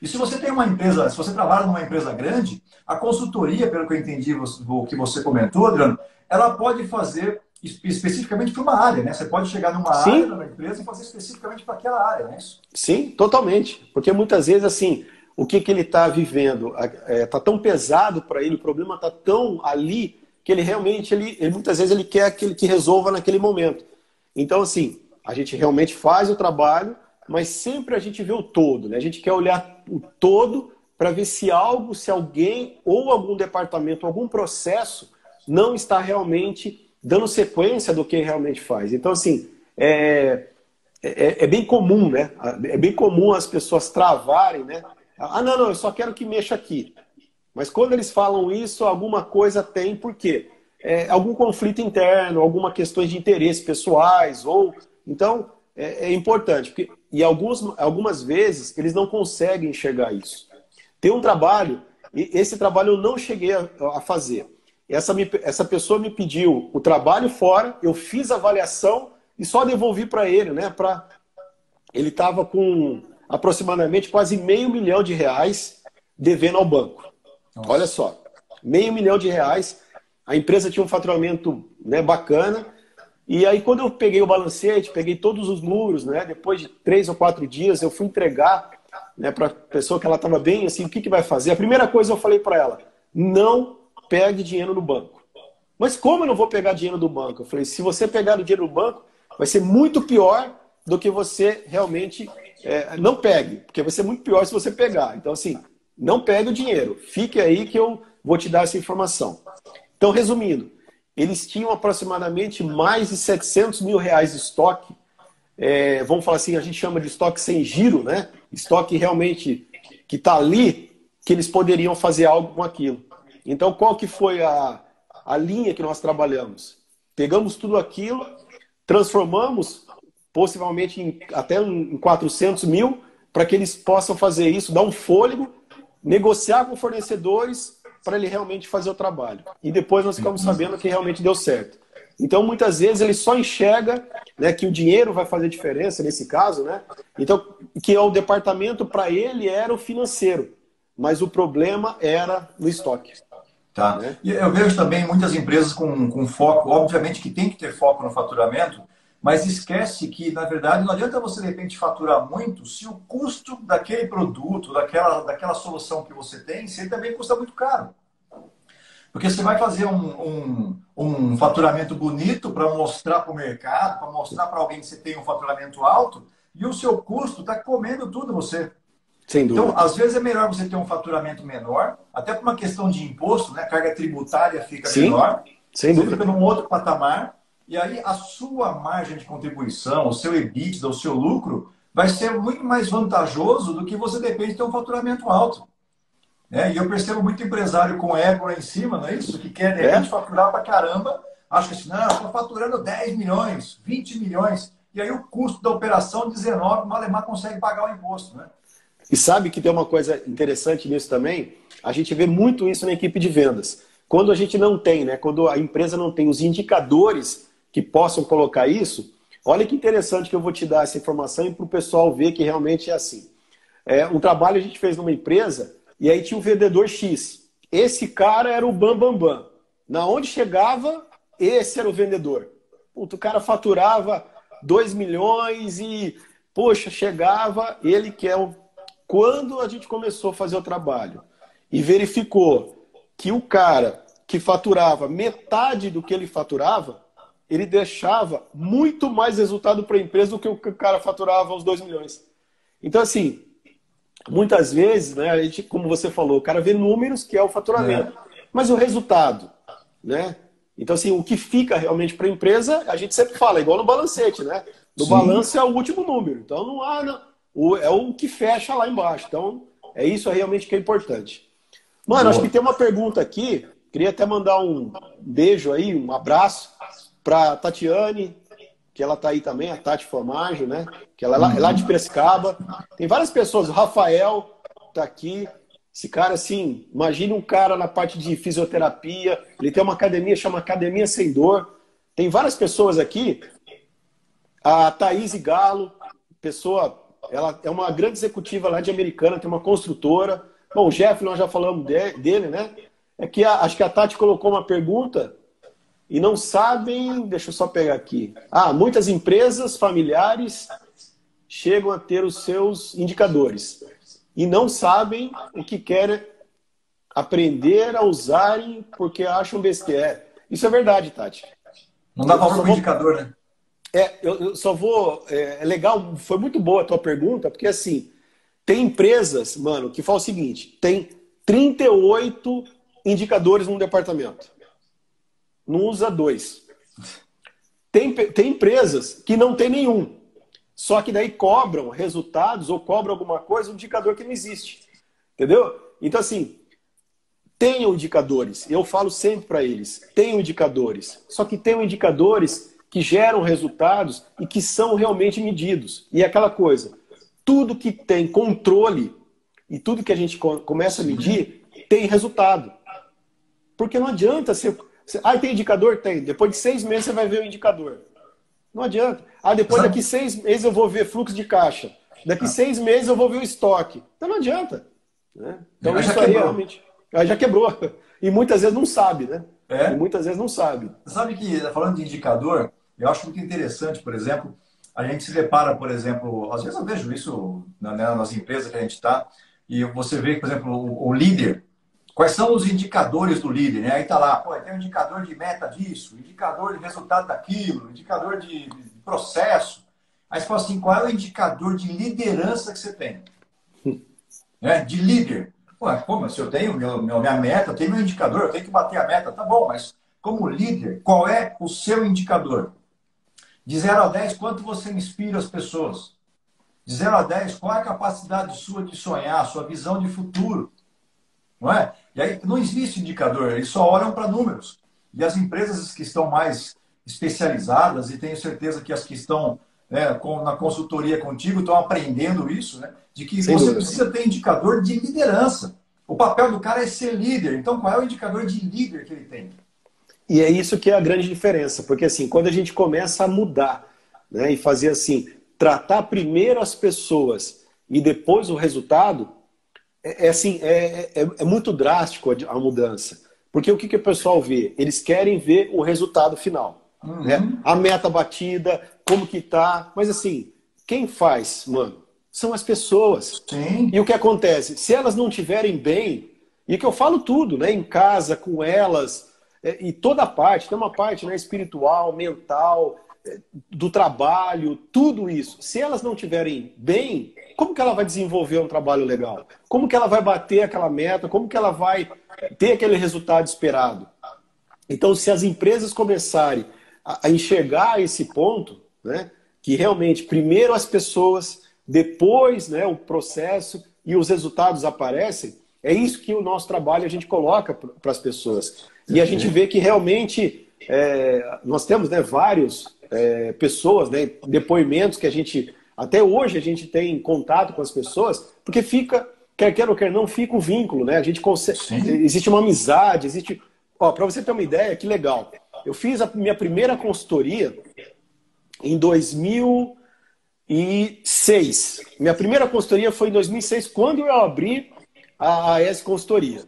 E se você tem uma empresa, se você trabalha numa empresa grande, a consultoria, pelo que eu entendi o que você comentou, Adriano, ela pode fazer especificamente para uma área, né? Você pode chegar numa área Sim, da empresa e fazer especificamente para aquela área, não é isso? sim, totalmente. Porque muitas vezes, assim, o que ele está vivendo está tão pesado para ele, o problema está tão ali, que ele realmente, muitas vezes, ele quer que resolva naquele momento. Então, assim, a gente realmente faz o trabalho, mas sempre a gente vê o todo, né? A gente quer olhar o todo para ver se algo, se alguém, ou algum departamento, algum processo não está realmente dando sequência do que realmente faz. Então, assim, é bem comum, né? É bem comum as pessoas travarem, né? Ah, não, eu só quero que mexa aqui. Mas quando eles falam isso, alguma coisa tem, por quê? Algum conflito interno, alguma questões de interesse pessoais, ou... Então, é importante. E algumas vezes, eles não conseguem enxergar isso. Tem um trabalho, e esse trabalho eu não cheguei a fazer. Essa pessoa me pediu o trabalho fora, eu fiz a avaliação e só devolvi para ele, né? Ele estava com aproximadamente quase R$ 500 mil devendo ao banco. Nossa. Olha só, R$ 500 mil, a empresa tinha um faturamento, né, bacana, e aí quando eu peguei o balancete, peguei todos os números, né, depois de 3 ou 4 dias, eu fui entregar, né, para a pessoa que ela estava bem, assim, o que vai fazer? A primeira coisa eu falei para ela, não pegue dinheiro no banco. Mas como eu não vou pegar dinheiro do banco? Eu falei, se você pegar o dinheiro do banco, vai ser muito pior do que você realmente não pegue, porque vai ser muito pior se você pegar. Então, assim, não pegue o dinheiro. Fique aí que eu vou te dar essa informação. Então, resumindo, eles tinham aproximadamente mais de R$ 700 mil de estoque. Vamos falar assim, a gente chama de estoque sem giro, né? Estoque realmente que está ali, que eles poderiam fazer algo com aquilo. Então, qual que foi a linha que nós trabalhamos? Pegamos tudo aquilo, transformamos possivelmente até em 400 mil, para que eles possam fazer isso, dar um fôlego, negociar com fornecedores para ele realmente fazer o trabalho. E depois nós ficamos sabendo que realmente deu certo. Então, muitas vezes, ele só enxerga, né, que o dinheiro vai fazer diferença, nesse caso, né? Então, que é o departamento, para ele, era o financeiro. Mas o problema era no estoque. Tá. Né? E eu vejo também muitas empresas com foco, obviamente que tem que ter foco no faturamento, mas esquece que, na verdade, não adianta você, de repente, faturar muito se o custo daquele produto, daquela solução que você tem, se ele também custa muito caro. Porque você vai fazer um faturamento bonito para mostrar para o mercado, para mostrar para alguém que você tem um faturamento alto, e o seu custo está comendo tudo você. Sem dúvida. Então, às vezes é melhor você ter um faturamento menor, até por uma questão de imposto, né? A carga tributária fica menor, sem você dúvida. fica num outro patamar, e aí a sua margem de contribuição, o seu EBITDA, o seu lucro, vai ser muito mais vantajoso do que você depende de ter um faturamento alto. E eu percebo muito empresário com ego lá em cima, não é isso? Que quer, de repente, É? faturar pra caramba, acha que assim, não, estou faturando 10 milhões, 20 milhões, e aí o custo da operação 19, o Malemar consegue pagar o imposto, né? E sabe que tem uma coisa interessante nisso também? A gente vê muito isso na equipe de vendas. Quando a gente não tem, né? Quando a empresa não tem os indicadores que possam colocar isso, olha que interessante que eu vou te dar essa informação e para o pessoal ver que realmente é assim. Um trabalho a gente fez numa empresa e aí tinha um vendedor X. Esse cara era o bam bam bam. Na onde chegava, esse era o vendedor. Puta, o cara faturava 2 milhões e, poxa, chegava, ele que é o... Quando a gente começou a fazer o trabalho e verificou que o cara que faturava metade do que ele faturava, ele deixava muito mais resultado para a empresa do que o cara faturava os 2 milhões. Então, assim, muitas vezes, né, a gente, como você falou, o cara vê números, que é o faturamento, mas o resultado, né? Então, assim, o que fica realmente para a empresa, a gente sempre fala, igual no balancete, né? No Sim. balanço é o último número. Então, não há... é o que fecha lá embaixo. Então, é isso realmente que é importante. Mano, acho que Boa. tem uma pergunta aqui. Queria até mandar um beijo aí, um abraço para Tatiane, que ela tá aí também, a Tati Formaggio, né? Que ela é lá de Piracicaba. Tem várias pessoas, o Rafael tá aqui. Esse cara, assim, imagine um cara na parte de fisioterapia, ele tem uma academia, chama Academia Sem Dor. Tem várias pessoas aqui. A Thaís Galo, pessoa, ela é uma grande executiva lá de Americana, tem uma construtora. Bom, o Jeff, nós já falamos dele, né? É que acho que a Tati colocou uma pergunta e não sabem, deixa eu só pegar aqui. Muitas empresas familiares chegam a ter os seus indicadores e não sabem o que querem aprender a usarem porque acham besteira. Isso é verdade, Tati. Não dá valor para o indicador, né? Eu só vou... É legal, foi muito boa a tua pergunta, porque assim, tem empresas, mano, que falam o seguinte, tem 38 indicadores num departamento. Não usa 2. Tem empresas que não tem nenhum. Só que daí cobram resultados ou cobram alguma coisa, um indicador que não existe. Entendeu? Então, assim, tenham indicadores. Eu falo sempre para eles, tenham indicadores. Só que tenham indicadores que geram resultados e que são realmente medidos. E é aquela coisa, tudo que tem controle e tudo que a gente começa a medir tem resultado. Porque não adianta você... tem indicador? Tem. Depois de 6 meses você vai ver o indicador. Não adianta. Depois daqui 6 meses eu vou ver fluxo de caixa. Daqui 6 meses eu vou ver o estoque. Então não adianta. Né? Então isso aí realmente... Aí já quebrou. E muitas vezes não sabe, né? E muitas vezes não sabe. Você sabe que, falando de indicador, eu acho muito interessante, por exemplo, a gente se depara, por exemplo, às vezes eu vejo isso nas empresas que a gente está, e você vê, por exemplo, o líder. Quais são os indicadores do líder? Né? Aí está lá, tem um indicador de meta disso, indicador de resultado daquilo, indicador de processo. Aí você fala assim, qual é o indicador de liderança que você tem? De líder. Mas se eu tenho minha meta, eu tenho meu indicador, eu tenho que bater a meta, tá bom, mas como líder, qual é o seu indicador? De 0 a 10, quanto você inspira as pessoas? De 0 a 10, qual é a capacidade sua de sonhar, sua visão de futuro? Não é? E aí não existe indicador, eles só olham para números. E as empresas que estão mais especializadas, e tenho certeza que as que estão na consultoria contigo estão aprendendo isso, né? De que você precisa ter indicador de liderança. O papel do cara é ser líder. Então, qual é o indicador de líder que ele tem? E é isso que é a grande diferença, porque assim, quando a gente começa a mudar, né, e fazer assim, tratar primeiro as pessoas e depois o resultado, é muito drástico a mudança. Porque o que o pessoal vê? Eles querem ver o resultado final. Né? A meta batida, como que tá. Mas assim, quem faz, mano, são as pessoas. Sim. E o que acontece? Se elas não estiverem bem, e que eu falo tudo, né? Em casa, com elas, e toda a parte, tem uma parte, né, espiritual, mental, do trabalho, tudo isso. Se elas não estiverem bem, como que ela vai desenvolver um trabalho legal? Como que ela vai bater aquela meta? Como que ela vai ter aquele resultado esperado? Então, se as empresas começarem a enxergar esse ponto, né, que realmente primeiro as pessoas, depois, né, o processo e os resultados aparecem, É isso que o nosso trabalho a gente coloca para as pessoas. E a gente vê que realmente nós temos, né, vários pessoas, né, depoimentos que a gente, até hoje a gente tem contato com as pessoas, porque fica, quer queira ou quer não, fica o vínculo, né? A gente consegue, existe uma amizade, existe... Ó, para você ter uma ideia, que legal. Eu fiz a minha primeira consultoria em 2006. Minha primeira consultoria foi em 2006, quando eu abri a AS Consultoria.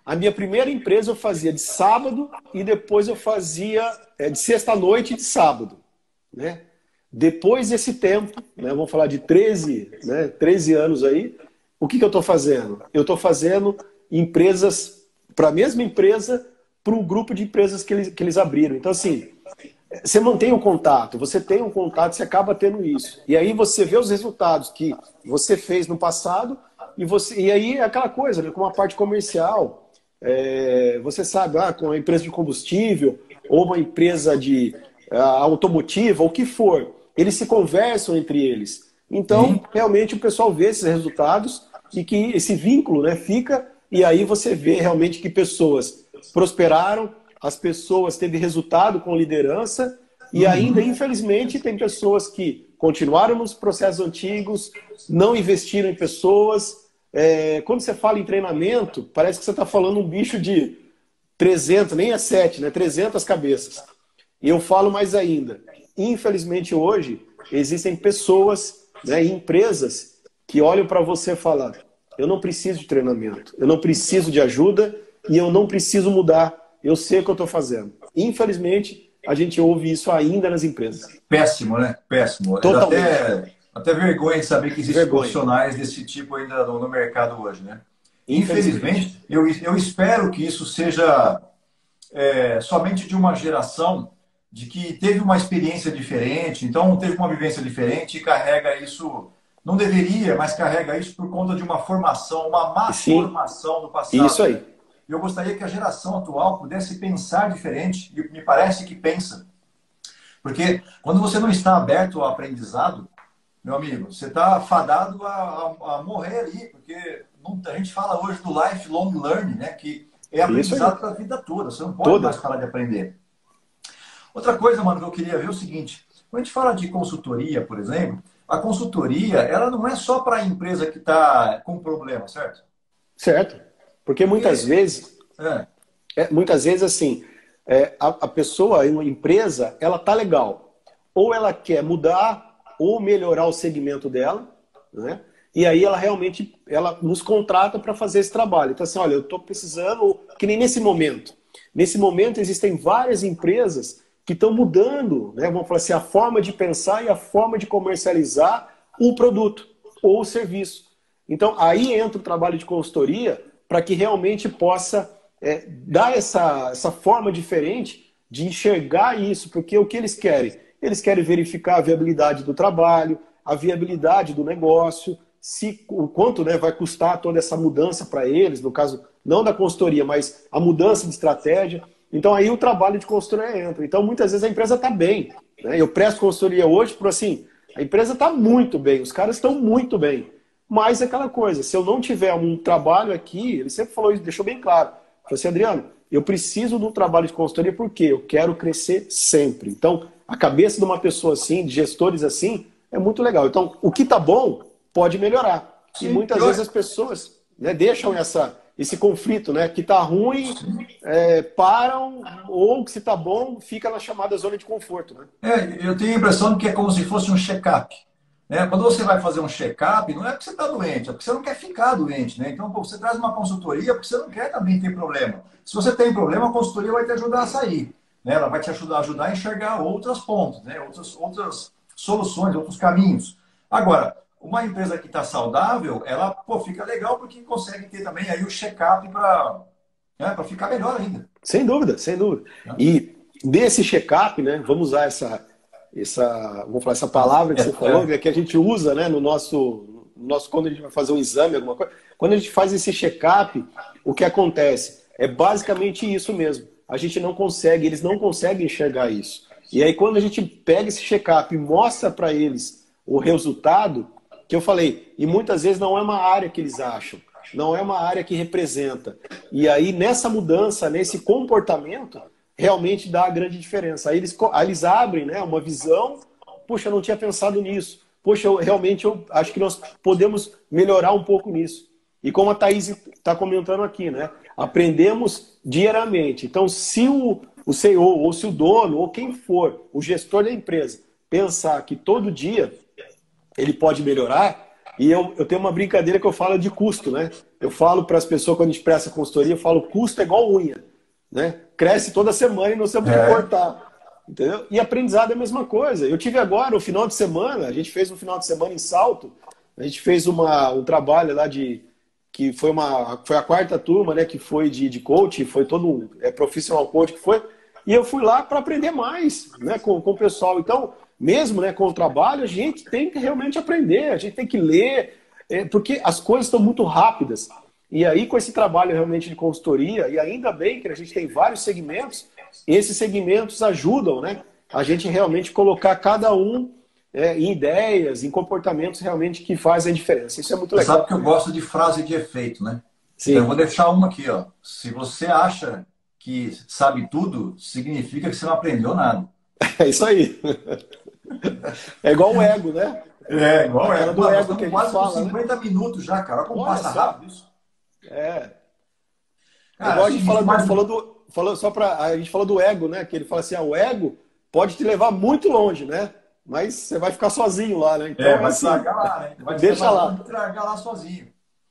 A minha primeira empresa eu fazia de sábado e depois eu fazia de sexta-noite e de sábado, né? Depois desse tempo, né, vamos falar de 13, né, 13 anos aí, o que eu estou fazendo? Eu estou fazendo empresas, para a mesma empresa, para um grupo de empresas que eles abriram. Então, assim, você mantém o contato, você tem um contato, você acaba tendo isso. E aí você vê os resultados que você fez no passado e aí é aquela coisa, né, com uma parte comercial, você sabe, com uma empresa de combustível ou uma empresa de automotiva, ou o que for, eles se conversam entre eles. Então, realmente o pessoal vê esses resultados e que esse vínculo, né, fica, e aí você vê realmente que pessoas prosperaram, as pessoas teve resultado com liderança e ainda, infelizmente, tem pessoas que continuaram nos processos antigos, não investiram em pessoas. Quando você fala em treinamento, parece que você está falando um bicho de 300, nem é 7, né? 300 cabeças. E eu falo mais ainda. Infelizmente, hoje, existem pessoas, né, e empresas que olham para você e falam: eu não preciso de treinamento, eu não preciso de ajuda e eu não preciso mudar. Eu sei o que eu estou fazendo. Infelizmente, a gente ouve isso ainda nas empresas. Péssimo, né? Péssimo. Totalmente. Até vergonha de saber que existem Vergonha. profissionais desse tipo ainda no mercado hoje, né? Infelizmente. Infelizmente, eu espero que isso seja somente de uma geração de que teve uma experiência diferente, então teve uma vivência diferente e carrega isso, não deveria, mas carrega isso por conta de uma formação, uma má formação do passado. Isso aí. Eu gostaria que a geração atual pudesse pensar diferente, e me parece que pensa. Porque quando você não está aberto ao aprendizado, meu amigo, você está fadado a morrer ali, porque a gente fala hoje do lifelong learning, né? Que é aprendizado para a vida toda, você não pode mais parar de aprender. Outra coisa, mano, que eu queria ver é o seguinte: quando a gente fala de consultoria, por exemplo, a consultoria, ela não é só para a empresa que está com problema, certo? Certo. Porque muitas vezes, assim, a pessoa, uma empresa, ela tá legal. Ou ela quer mudar ou melhorar o segmento dela, né? E aí ela realmente nos contrata para fazer esse trabalho. Então, assim, olha, eu estou precisando, que nem nesse momento. Nesse momento existem várias empresas que estão mudando, né? Vamos falar assim, a forma de pensar e a forma de comercializar o produto ou o serviço. Então, aí entra o trabalho de consultoria para que realmente possa dar essa forma diferente de enxergar isso, porque o que eles querem? Eles querem verificar a viabilidade do trabalho, a viabilidade do negócio, o quanto, né, vai custar toda essa mudança para eles, no caso, não da consultoria, mas a mudança de estratégia. Então aí o trabalho de consultoria entra. Então muitas vezes a empresa está bem, né? Eu presto consultoria hoje por assim, a empresa está muito bem, os caras estão muito bem. Mas é aquela coisa, se eu não tiver um trabalho aqui, ele sempre falou isso, deixou bem claro. Falou assim: Adriano, eu preciso de um trabalho de consultoria porque eu quero crescer sempre. Então, a cabeça de uma pessoa assim, de gestores assim, é muito legal. Então, o que está bom pode melhorar. Sim, e muitas vezes as pessoas, né, deixam esse conflito, né? Que está ruim, param, ou que se está bom, fica na chamada zona de conforto. Né? Eu tenho a impressão de que é como se fosse um check-up. Né? Quando você vai fazer um check-up, não é porque você está doente, é porque você não quer ficar doente. Né? Então, você traz uma consultoria porque você não quer também ter problema. Se você tem problema, a consultoria vai te ajudar a sair. Né? Ela vai te ajudar a enxergar outras pontas, né? outras soluções, outros caminhos. Agora, uma empresa que está saudável, ela fica legal porque consegue ter também aí o check-up para ficar melhor ainda. Sem dúvida, sem dúvida. E desse check-up, né, vamos usar vamos falar essa palavra que você falou, que a gente usa, né, no nosso quando a gente vai fazer um exame, alguma coisa. Quando a gente faz esse check-up, o que acontece? É basicamente isso mesmo. Eles não conseguem enxergar isso. E aí quando a gente pega esse check-up e mostra para eles o resultado, que eu falei, e muitas vezes não é uma área que eles acham. não é uma área que representa. E aí, nessa mudança, nesse comportamento, realmente dá a grande diferença. Aí eles abrem, né, uma visão, poxa, eu não tinha pensado nisso. Poxa, eu acho que nós podemos melhorar um pouco nisso. E como a Thaís está comentando aqui, né, aprendemos diariamente. Então, se o CEO, ou se o dono, ou quem for, o gestor da empresa, pensar que todo dia ele pode melhorar, e eu tenho uma brincadeira que eu falo de custo, né? Eu falo para as pessoas, quando a gente presta consultoria, eu falo, custo é igual unha, né? Cresce toda semana e nós temos que cortar, entendeu? E aprendizado é a mesma coisa. Eu tive agora, o final de semana, a gente fez um final de semana em Salto, a gente fez um trabalho lá que foi a quarta turma, né? Que foi de coach, foi todo um profissional coach que foi, e eu fui lá para aprender mais, né? Com o pessoal. Então, mesmo, né, com o trabalho, a gente tem que realmente aprender, a gente tem que ler, porque as coisas estão muito rápidas. E aí, com esse trabalho realmente de consultoria, e ainda bem que a gente tem vários segmentos, esses segmentos ajudam, né, a gente realmente colocar cada um em ideias, em comportamentos realmente que fazem a diferença. Isso é muito legal. Você sabe que eu gosto de frase de efeito, né? Sim. Então, eu vou deixar uma aqui, ó. Se você acha que sabe tudo, significa que você não aprendeu nada. É isso aí. É igual o ego, né? Igual o ego. Do ego que a gente quase fala, com 50 minutos já, cara. Olha como Olha passa só. rápido isso. Cara, igual a gente a gente falou do ego, né? Que ele fala assim, o ego pode te levar muito longe, né? Mas você vai ficar sozinho lá, né? Então, vai tragar lá, né? Deixa lá. Tragar lá sozinho.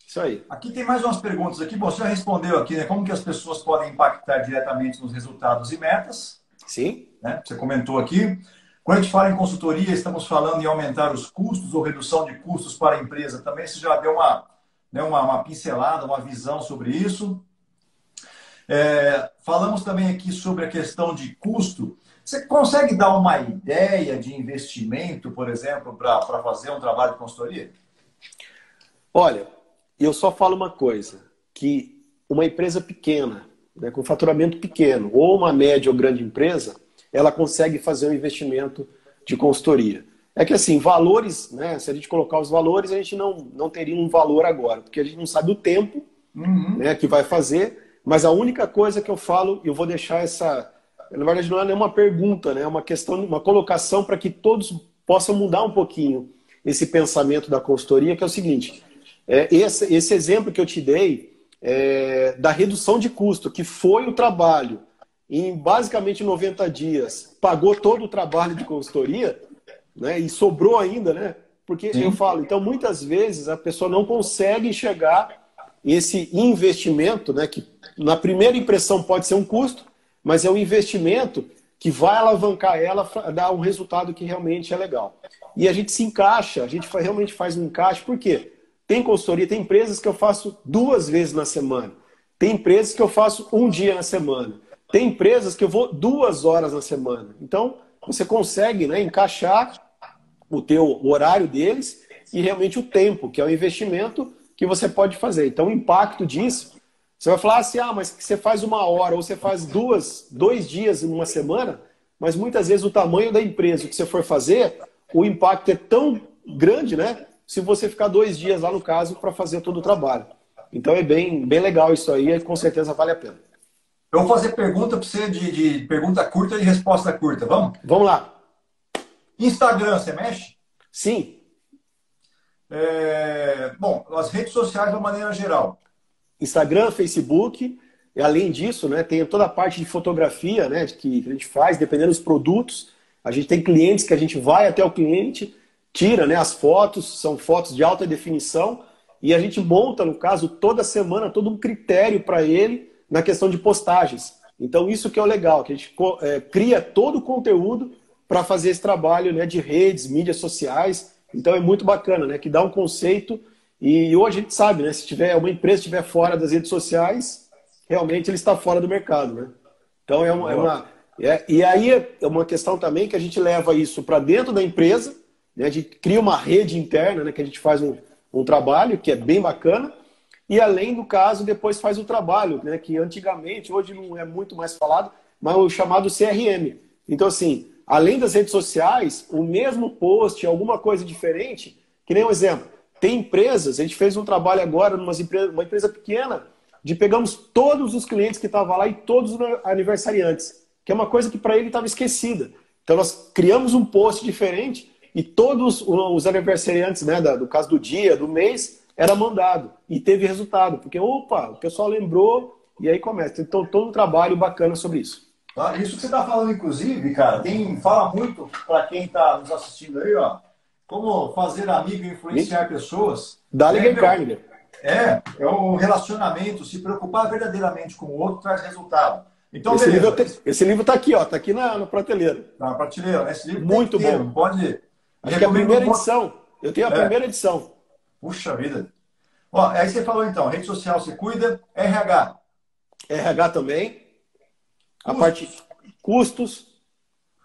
Isso aí. Aqui tem mais umas perguntas aqui. Bom, você já respondeu aqui, né? Como que as pessoas podem impactar diretamente nos resultados e metas? Sim. Né? Você comentou aqui. Quando a gente fala em consultoria, estamos falando em aumentar os custos ou redução de custos para a empresa. Também você já deu uma pincelada, uma visão sobre isso. Falamos também aqui sobre a questão de custo. Você consegue dar uma ideia de investimento, por exemplo, para fazer um trabalho de consultoria? Olha, eu só falo uma coisa, que uma empresa pequena, né, com faturamento pequeno, ou uma média ou grande empresa, ela consegue fazer um investimento de consultoria. É que assim, valores, né, se a gente colocar os valores, a gente não teria um valor agora, porque a gente não sabe o tempo né, que vai fazer, mas a única coisa que eu falo, eu vou deixar essa... Na verdade, não é nenhuma pergunta, né? É uma questão, uma colocação para que todos possam mudar um pouquinho esse pensamento da consultoria, que é o seguinte: esse exemplo que eu te dei da redução de custo, que foi o trabalho, em basicamente 90 dias, pagou todo o trabalho de consultoria, né? E sobrou ainda, né? Porque eu falo, então muitas vezes a pessoa não consegue enxergar esse investimento, né? Que na primeira impressão pode ser um custo, mas é um investimento que vai alavancar ela a dar um resultado que realmente é legal. E a gente se encaixa, a gente realmente faz um encaixe, por quê? Tem consultoria, tem empresas que eu faço 2 vezes na semana, tem empresas que eu faço 1 dia na semana, tem empresas que eu vou 2 horas na semana. Então, você consegue, né, encaixar o horário deles e realmente o tempo, que é o investimento que você pode fazer. Então, o impacto disso... Você vai falar assim, mas você faz 1 hora ou você faz 2 dias em uma semana, mas muitas vezes o tamanho da empresa, o que você for fazer, o impacto é tão grande, né? Se você ficar 2 dias lá no caso para fazer todo o trabalho. Então é bem legal isso aí e com certeza vale a pena. Eu vou fazer pergunta para você de pergunta curta e resposta curta, vamos? Vamos lá. Instagram, você mexe? Sim. Bom, as redes sociais de uma maneira geral. Instagram, Facebook, e além disso, né, tem toda a parte de fotografia, né, que a gente faz, dependendo dos produtos. A gente tem clientes que a gente vai até o cliente, tira, né, as fotos, são fotos de alta definição, e a gente monta, no caso, toda semana, todo um critério para ele na questão de postagens. Então, isso que é o legal, que a gente cria todo o conteúdo para fazer esse trabalho, né, de redes, mídias sociais. Então, é muito bacana, né, que dá um conceito. E hoje a gente sabe, né? Se uma empresa estiver fora das redes sociais, realmente ele está fora do mercado, né? Então e aí é uma questão também que a gente leva isso para dentro da empresa, né? A gente cria uma rede interna, né? Que a gente faz um trabalho que é bem bacana, e além do caso, depois faz o trabalho, né? Que antigamente, hoje não é muito mais falado, mas o chamado CRM. Então, assim, além das redes sociais, o mesmo post, alguma coisa diferente, que nem um exemplo. Tem empresas, a gente fez um trabalho agora numa empresa, uma empresa pequena, de pegamos todos os clientes que estavam lá e todos os aniversariantes, que é uma coisa que para ele estava esquecida. Então nós criamos um post diferente e todos os aniversariantes, né, do caso do dia, do mês, era mandado e teve resultado, porque opa, o pessoal lembrou e aí começa. Então todo um trabalho bacana sobre isso. Tá? Isso que você está falando, inclusive, cara, fala muito para quem está nos assistindo aí, ó, como fazer amigo e influenciar pessoas. Dá-lhe carne. É o relacionamento, se preocupar verdadeiramente com o outro traz resultado. Então, esse livro está aqui, ó, está aqui na prateleira. Na prateleira, né? Esse livro muito bom. Não pode. Acho que é a primeira edição. Eu tenho a primeira edição. Puxa vida. Ó, aí você falou então, rede social você cuida, RH. RH também. A parte custos,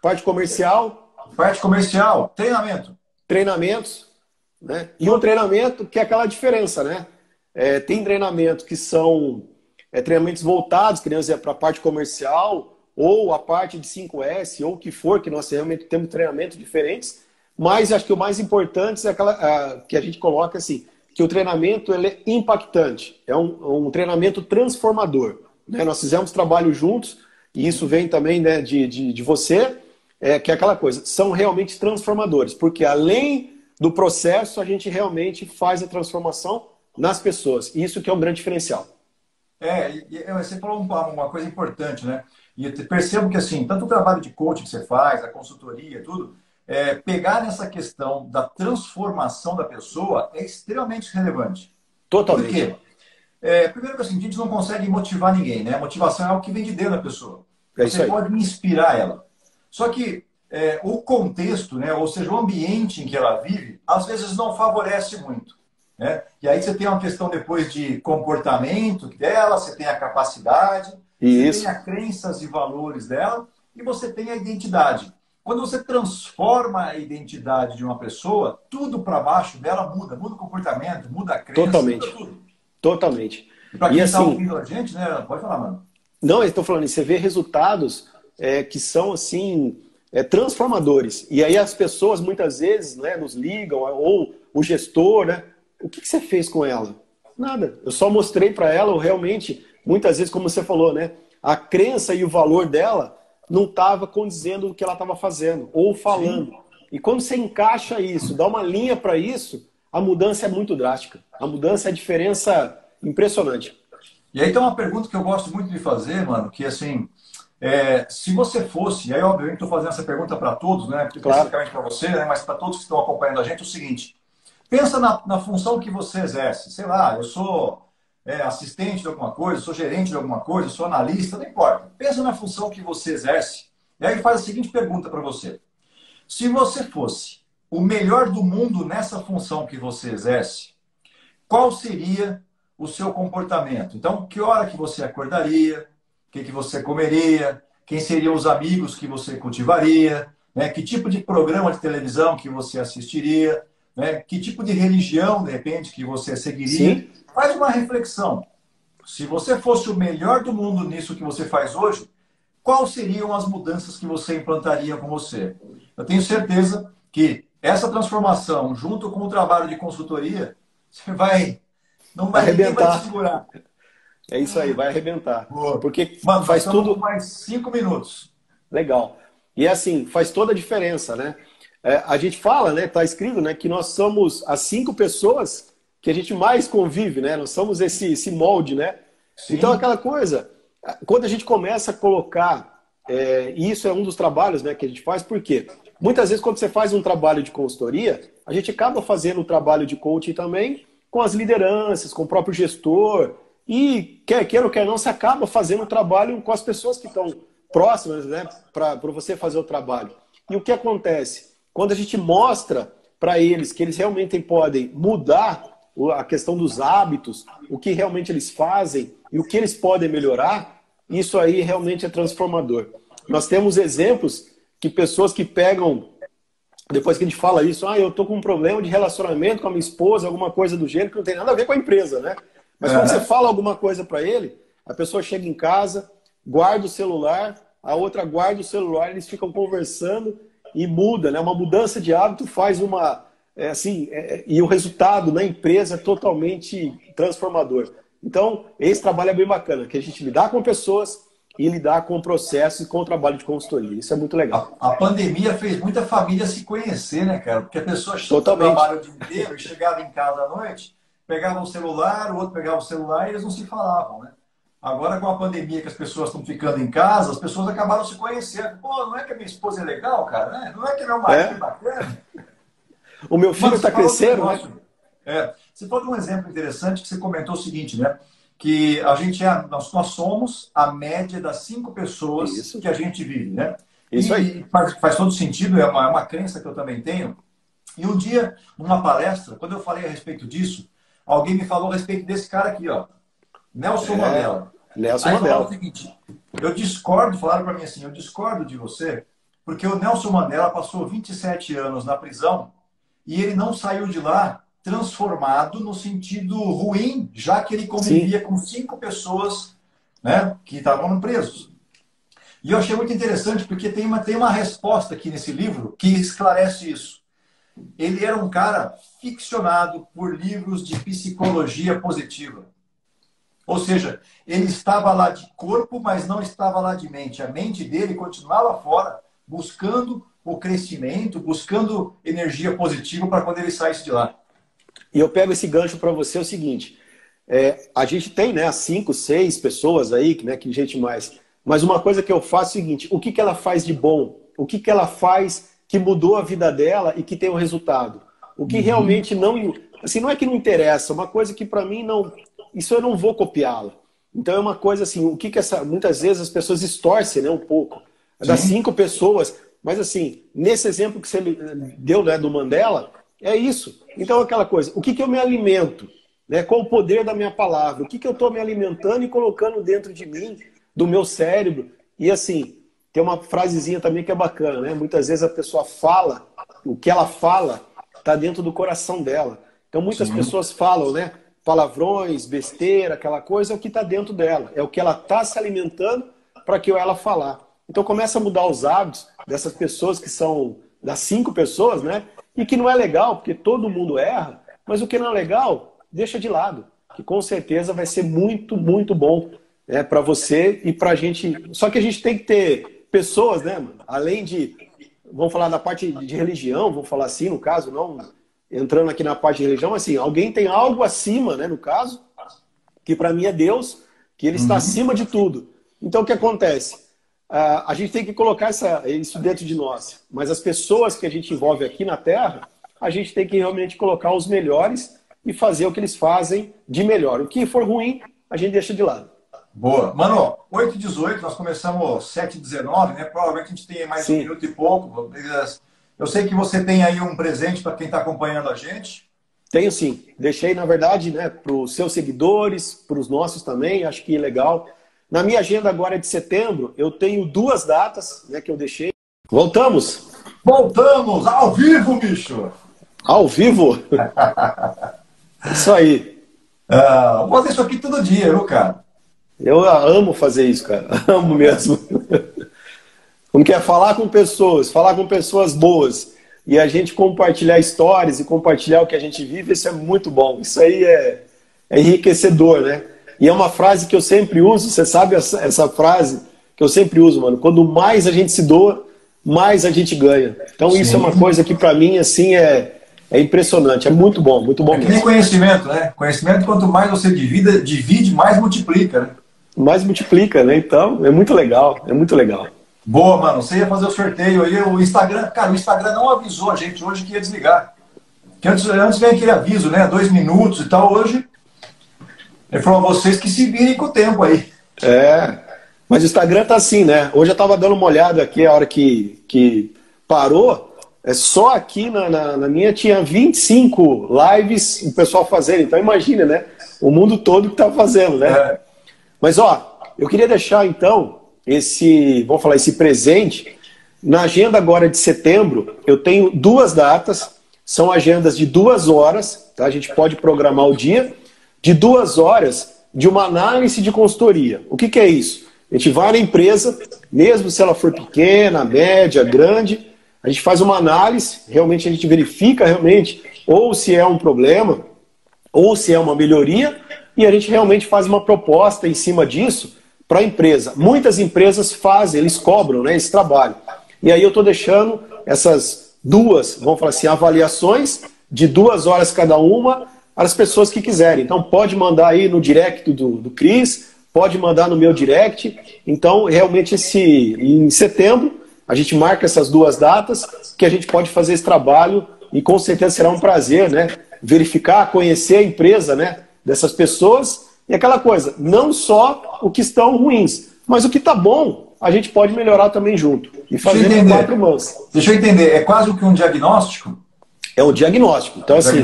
parte comercial. Parte comercial, treinamento. Treinamentos, né? E um treinamento que é aquela diferença, né? Tem treinamentos que são treinamentos voltados, crianças, para a parte comercial, ou a parte de 5S, ou o que for, que nós realmente temos treinamentos diferentes, mas acho que o mais importante é aquela que a gente coloca assim, que o treinamento ele é impactante, é um treinamento transformador. Né? Nós fizemos trabalho juntos, e isso vem também, né, de você, que é aquela coisa, são realmente transformadores, porque além do processo, a gente realmente faz a transformação nas pessoas, e isso que é um grande diferencial. Você falou uma coisa importante, né? E eu percebo que, assim, tanto o trabalho de coaching que você faz, a consultoria, tudo, pegar nessa questão da transformação da pessoa é extremamente relevante. Totalmente. Por quê? Primeiro que assim, a gente não consegue motivar ninguém, né? A motivação é algo que vem de dentro da pessoa. Você pode inspirar ela. Só que o contexto, né? Ou seja, o ambiente em que ela vive, às vezes não favorece muito. Né? E aí você tem uma questão depois de comportamento dela, você tem a capacidade, você tem as crenças e valores dela, e você tem a identidade. Quando você transforma a identidade de uma pessoa, tudo para baixo dela muda. Muda o comportamento, muda a crença, totalmente. Muda tudo. Totalmente. E para quem está ouvindo a gente, né? Pode falar, mano. Não, eu estou falando, você vê resultados que são assim transformadores. E aí as pessoas muitas vezes, né, nos ligam, ou o gestor, né? O que você fez com ela? Nada. Eu só mostrei para ela, realmente, muitas vezes, como você falou, né? A crença e o valor dela não estava condizendo o que ela estava fazendo ou falando. Sim. E quando você encaixa isso, dá uma linha para isso, a mudança é muito drástica. A mudança é a diferença impressionante. E aí tem uma pergunta que eu gosto muito de fazer, mano, que assim, se você fosse, e aí obviamente estou fazendo essa pergunta para todos, né? Especificamente para você, né? Mas para todos que estão acompanhando a gente, é o seguinte. Pensa na função que você exerce. Sei lá, eu sou assistente de alguma coisa, sou gerente de alguma coisa, sou analista, não importa. Pensa na função que você exerce. E aí faz a seguinte pergunta para você. Se você fosse o melhor do mundo nessa função que você exerce, qual seria o seu comportamento? Então, que hora que você acordaria? O que você comeria? Quem seriam os amigos que você cultivaria? Né? Que tipo de programa de televisão que você assistiria? Né? Que tipo de religião, de repente, que você seguiria? Sim. Faz uma reflexão. Se você fosse o melhor do mundo nisso que você faz hoje, quais seriam as mudanças que você implantaria com você? Eu tenho certeza que essa transformação, junto com o trabalho de consultoria, você não vai arrebentar. Te segurar. É isso aí, vai arrebentar. Boa. Porque Mano, faz tudo mais 5 minutos. Legal. E assim, faz toda a diferença, né? A gente fala, né? Tá escrito, né? Que nós somos as 5 pessoas que a gente mais convive, né? Nós somos esse molde, né? Sim. Então, aquela coisa, quando a gente começa a colocar, e isso é um dos trabalhos, né, que a gente faz, por quê? Muitas vezes, quando você faz um trabalho de consultoria, a gente acaba fazendo o trabalho de coaching também com as lideranças, com o próprio gestor, e quer queira ou quer não, você acaba fazendo o trabalho com as pessoas que estão próximas, né, para você fazer o trabalho. E o que acontece? Quando a gente mostra para eles que eles realmente podem mudar a questão dos hábitos, o que realmente eles fazem e o que eles podem melhorar, isso aí realmente é transformador. Nós temos exemplos que pessoas que pegam, depois que a gente fala isso, eu estou com um problema de relacionamento com a minha esposa, alguma coisa do gênero, que não tem nada a ver com a empresa, né? Mas quando você fala alguma coisa para ele, a pessoa chega em casa, guarda o celular, a outra guarda o celular, eles ficam conversando e muda, né? Uma mudança de hábito faz uma e o resultado na empresa é totalmente transformador. Então, esse trabalho é bem bacana, que a gente lidar com pessoas e lidar com processos e com o trabalho de consultoria. Isso é muito legal. A pandemia fez muita família se conhecer, né, cara? Porque a pessoa Totalmente. trabalha o dia inteiro e chegava em casa à noite, pegava o celular, o outro pegava o celular e eles não se falavam, né? Agora, com a pandemia que as pessoas estão ficando em casa, as pessoas acabaram se conhecendo. Pô, não é que a minha esposa é legal, cara? Né? Não é que meu marido é bacana? O meu filho está crescendo, né? Você falou de um exemplo interessante que você comentou o seguinte, né? Que nós somos a média das 5 pessoas que a gente vive, né? Isso aí. Faz todo sentido, é uma crença que eu também tenho. E um dia, numa palestra, quando eu falei a respeito disso, alguém me falou a respeito desse cara aqui, ó, Nelson Mandela. Nelson Mandela. O seguinte, falaram para mim assim, eu discordo de você, porque o Nelson Mandela passou 27 anos na prisão e ele não saiu de lá transformado no sentido ruim, já que ele convivia com 5 pessoas, né, que estavam presos. E eu achei muito interessante porque tem uma resposta aqui nesse livro que esclarece isso. Ele era um cara ficcionado por livros de psicologia positiva. Ou seja, ele estava lá de corpo, mas não estava lá de mente. A mente dele continuava fora, buscando o crescimento, buscando energia positiva para quando ele saísse de lá. E eu pego esse gancho para você, é o seguinte, a gente tem, né, 5, 6 pessoas aí, né, que gente mais, mas uma coisa que eu faço é o seguinte, o que ela faz de bom? O que ela faz que mudou a vida dela e que tem um resultado? O que realmente não, assim, não é que não interessa, uma coisa que para mim não, isso eu não vou copiá-la. Então é uma coisa assim, muitas vezes as pessoas distorcem, né, um pouco, das 5 pessoas, mas assim, nesse exemplo que você deu, né, do Mandela, é isso. Então, aquela coisa, o que eu me alimento? Né? Qual o poder da minha palavra? O que eu estou me alimentando e colocando dentro de mim, do meu cérebro? E assim, tem uma frasezinha também que é bacana, né? Muitas vezes a pessoa fala, o que ela fala está dentro do coração dela. Então, muitas pessoas falam, né? Palavrões, besteira, aquela coisa, é o que está dentro dela. É o que ela está se alimentando para que ela falar. Então, começa a mudar os hábitos dessas pessoas que são das 5 pessoas, né? E que não é legal, porque todo mundo erra, mas o que não é legal, deixa de lado, que com certeza vai ser muito, muito bom, né, para você e para a gente. Só que a gente tem que ter pessoas, né, mano? Além de, vamos falar da parte de religião, vamos falar assim, no caso, não entrando aqui na parte de religião, assim, alguém tem algo acima, né, no caso, que para mim é Deus, que ele está acima de tudo. Então o que acontece? A gente tem que colocar isso dentro de nós. Mas as pessoas que a gente envolve aqui na Terra, a gente tem que realmente colocar os melhores e fazer o que eles fazem de melhor. O que for ruim, a gente deixa de lado. Boa. Mano, 8h18, nós começamos 7h19, né? Provavelmente a gente tem mais um minuto e pouco. Eu sei que você tem aí um presente para quem está acompanhando a gente. Tenho sim. Deixei, na verdade, né, para os seus seguidores, para os nossos também, acho que é legal. Na minha agenda agora de setembro, eu tenho 2 datas, né, que eu deixei. Voltamos? Voltamos! Ao vivo, bicho! Ao vivo? Isso aí. Vou fazer isso aqui todo dia, viu, cara? Eu amo fazer isso, cara. Amo mesmo. Como que é? Falar com pessoas boas. E a gente compartilhar histórias e compartilhar o que a gente vive, isso é muito bom. Isso aí é enriquecedor, né? E é uma frase que eu sempre uso, você sabe essa frase que eu sempre uso, mano. Quando mais a gente se doa, mais a gente ganha. Então isso é uma coisa que para mim, assim, é impressionante. É muito bom mesmo. Que nem conhecimento, né? Conhecimento, quanto mais você divide, mais multiplica, né? Mais multiplica, né? Então, é muito legal, é muito legal. Boa, mano. Você ia fazer o sorteio aí, o Instagram... Cara, o Instagram não avisou a gente hoje que ia desligar. Porque antes veio aquele aviso, né? 2 minutos e tal. Hoje... Ele falou a vocês que se virem com o tempo aí. Mas o Instagram tá assim, né? Hoje eu tava dando uma olhada aqui, a hora que parou, só aqui na minha tinha 25 lives o pessoal fazendo. Então imagina, né? O mundo todo que tá fazendo, né? Mas, ó, eu queria deixar, então, vamos falar, esse presente. Na agenda agora de setembro, eu tenho 2 datas, são agendas de 2 horas, tá? A gente pode programar o dia, de 2 horas de uma análise de consultoria. O que é isso? A gente vai na empresa, mesmo se ela for pequena, média, grande, A gente faz uma análise, realmente a gente verifica realmente ou se é um problema, ou se é uma melhoria, e a gente realmente faz uma proposta em cima disso para a empresa. Muitas empresas fazem, eles cobram, né, esse trabalho. E aí eu estou deixando essas duas, vamos falar assim, avaliações de 2 horas cada uma para as pessoas que quiserem. Então pode mandar aí no direct do Cris, pode mandar no meu direct. Então realmente em setembro a gente marca essas 2 datas que a gente pode fazer esse trabalho e com certeza será um prazer, né, verificar, conhecer a empresa, né, dessas pessoas. E aquela coisa, não só o que estão ruins, mas o que está bom, a gente pode melhorar também junto. E fazer com 4 mãos. Deixa eu entender, é quase o que um diagnóstico? É um diagnóstico. Então, assim,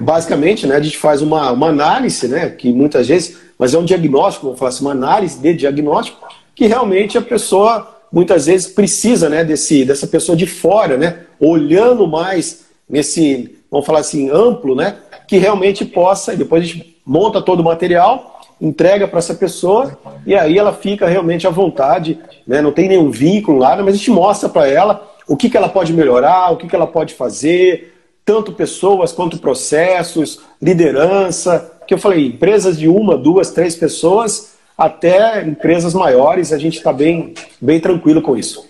basicamente, né, a gente faz uma análise, né, que muitas vezes, mas é um diagnóstico, vamos falar assim, uma análise de diagnóstico, que realmente a pessoa, muitas vezes, precisa, né, dessa pessoa de fora, né, olhando mais nesse, vamos falar assim, amplo, né, que realmente possa, e depois a gente monta todo o material, entrega para essa pessoa, e aí ela fica realmente à vontade, né, não tem nenhum vínculo lá, mas a gente mostra para ela o que ela pode melhorar, o que ela pode fazer, tanto pessoas quanto processos, liderança, que eu falei, empresas de 1, 2, 3 pessoas, até empresas maiores, a gente está bem tranquilo com isso.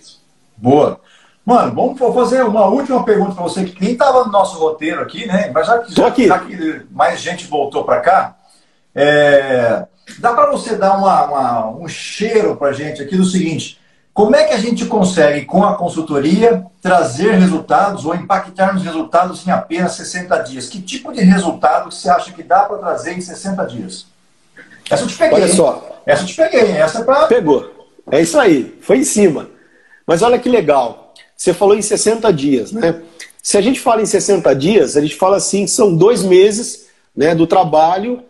Boa. Mano, vamos fazer uma última pergunta para você, que nem estava no nosso roteiro aqui, né? Mas já que mais gente voltou para cá, dá para você dar um cheiro para a gente aqui do seguinte: como é que a gente consegue, com a consultoria, trazer resultados ou impactar nos resultados em apenas 60 dias? Que tipo de resultado você acha que dá para trazer em 60 dias? Essa eu te peguei. Olha só. Essa eu te peguei, essa é para... Pegou. É isso aí, foi em cima. Mas olha que legal. Você falou em 60 dias, né? Se a gente fala em 60 dias, a gente fala assim, são 2 meses, né, do trabalho.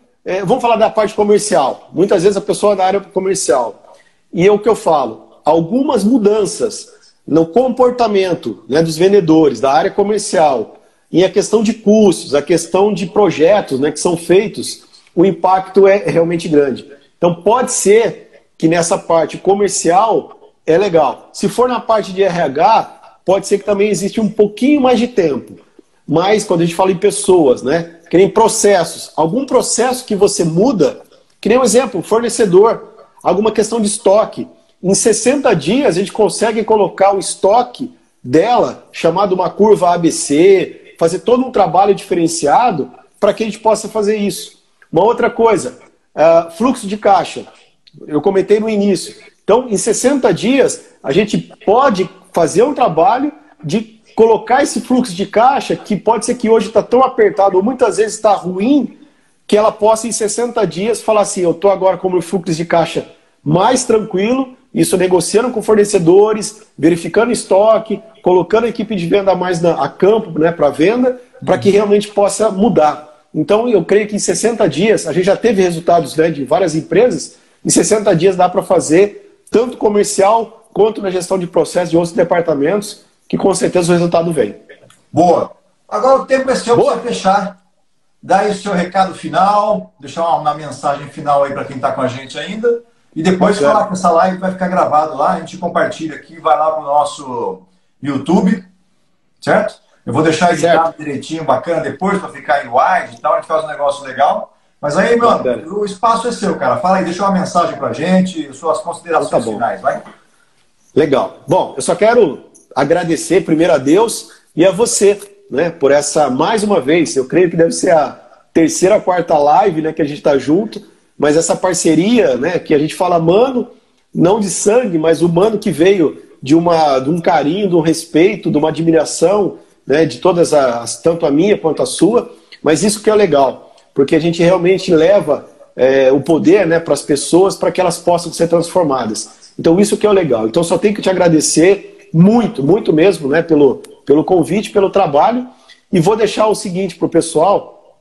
Vamos falar da parte comercial. Muitas vezes a pessoa é da área comercial. E é o que eu falo. Algumas mudanças no comportamento, né, dos vendedores, da área comercial, e a questão de custos, a questão de projetos, né, que são feitos, o impacto é realmente grande. Então pode ser que nessa parte comercial é legal. Se for na parte de RH, pode ser que também existe um pouquinho mais de tempo. Mas quando a gente fala em pessoas, né, que nem processos, algum processo que você muda, que nem um exemplo, fornecedor, alguma questão de estoque. Em 60 dias a gente consegue colocar o estoque dela, chamado uma curva ABC, fazer todo um trabalho diferenciado para que a gente possa fazer isso. Uma outra coisa, fluxo de caixa. Eu comentei no início. Então, em 60 dias, a gente pode fazer um trabalho de colocar esse fluxo de caixa, que pode ser que hoje está tão apertado, ou muitas vezes está ruim, que ela possa, em 60 dias, falar assim, eu estou agora com o meu fluxo de caixa mais tranquilo, isso negociando com fornecedores, verificando estoque, colocando a equipe de venda mais a campo, né, para venda, para que realmente possa mudar. Então, eu creio que em 60 dias, a gente já teve resultados, né, de várias empresas, em 60 dias dá para fazer tanto comercial quanto na gestão de processos de outros departamentos, que com certeza o resultado vem. Boa. Agora o tempo é seu para você fechar. Dá aí o seu recado final, deixar uma mensagem final aí para quem está com a gente ainda. E depois falar que essa live vai ficar gravada lá, a gente compartilha aqui, vai lá para o nosso YouTube, certo? Eu vou deixar editado direitinho, bacana, depois para ficar em wide e tal, a gente faz um negócio legal. Mas aí, meu amigo, o espaço é seu, cara. Fala aí, deixa uma mensagem pra gente, suas considerações finais, vai. Legal. Bom, eu só quero agradecer primeiro a Deus e a você, né, por essa, mais uma vez, eu creio que deve ser a 3ª, 4ª live, né, que a gente está junto, mas essa parceria, né, que a gente fala mano, não de sangue, mas o mano que veio de um carinho, de um respeito, de uma admiração, né, de todas tanto a minha quanto a sua, mas isso que é legal. Porque a gente realmente leva o poder, né, para as pessoas, para que elas possam ser transformadas. Então isso que é o legal. Então só tenho que te agradecer muito, muito mesmo, né, pelo convite, pelo trabalho. E vou deixar o seguinte para o pessoal,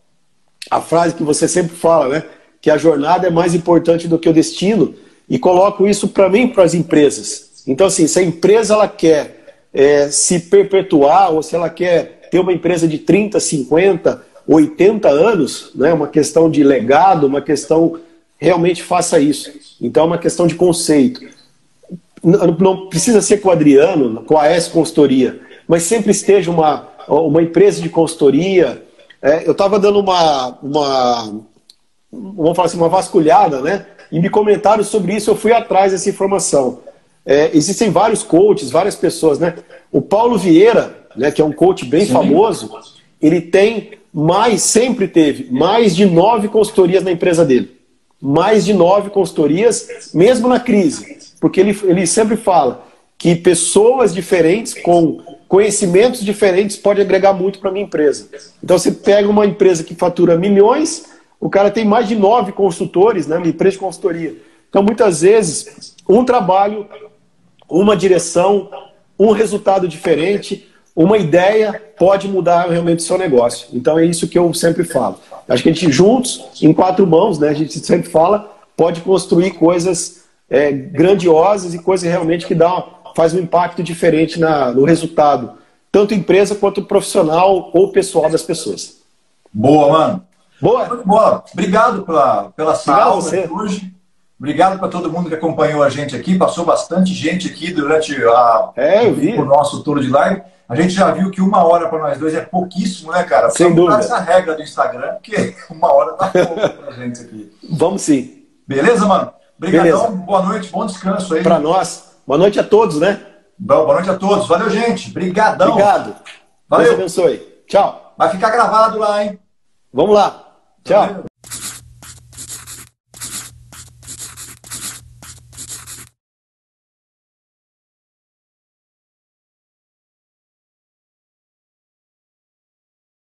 a frase que você sempre fala, né, que a jornada é mais importante do que o destino, e coloco isso para mim, para as empresas. Então assim, se a empresa ela quer se perpetuar, ou se ela quer ter uma empresa de 30, 50, 80 anos, né, uma questão de legado, uma questão, realmente faça isso. Então é uma questão de conceito. Não precisa ser com o Adriano, com a AS Consultoria. mas sempre esteja uma empresa de consultoria. Eu estava dando vamos falar assim, uma vasculhada, né? E me comentaram sobre isso, eu fui atrás dessa informação. Existem vários coaches, várias pessoas, né? O Paulo Vieira, né, que é um coach bem famoso, ele sempre teve mais de 9 consultorias na empresa dele. Mais de 9 consultorias, mesmo na crise. Porque ele sempre fala que pessoas diferentes, com conhecimentos diferentes, podem agregar muito para a minha empresa. Então você pega uma empresa que fatura milhões, o cara tem mais de 9 consultores, né, uma empresa de consultoria. Então muitas vezes, um trabalho, uma direção, um resultado diferente, uma ideia pode mudar realmente o seu negócio. Então é isso que eu sempre falo. Acho que a gente juntos, em 4 mãos, né, a gente sempre fala, pode construir coisas grandiosas e coisas realmente que faz um impacto diferente no resultado, tanto empresa quanto profissional ou pessoal das pessoas. Boa, mano. Boa. Boa. Obrigado pela sua aula de hoje. Obrigado para todo mundo que acompanhou a gente aqui. Passou bastante gente aqui durante o nosso tour de live. A gente já viu que 1 hora para nós dois é pouquíssimo, né, cara? Sem dúvida. Essa regra do Instagram, porque 1 hora tá pouco pra gente aqui. Vamos sim. Beleza, mano? Obrigadão, boa noite, bom descanso aí. Para nós. Boa noite a todos, né? Boa noite a todos. Valeu, gente. Obrigadão. Obrigado. Valeu. Deus abençoe. Tchau. Vai ficar gravado lá, hein? Vamos lá. Tchau. Valeu.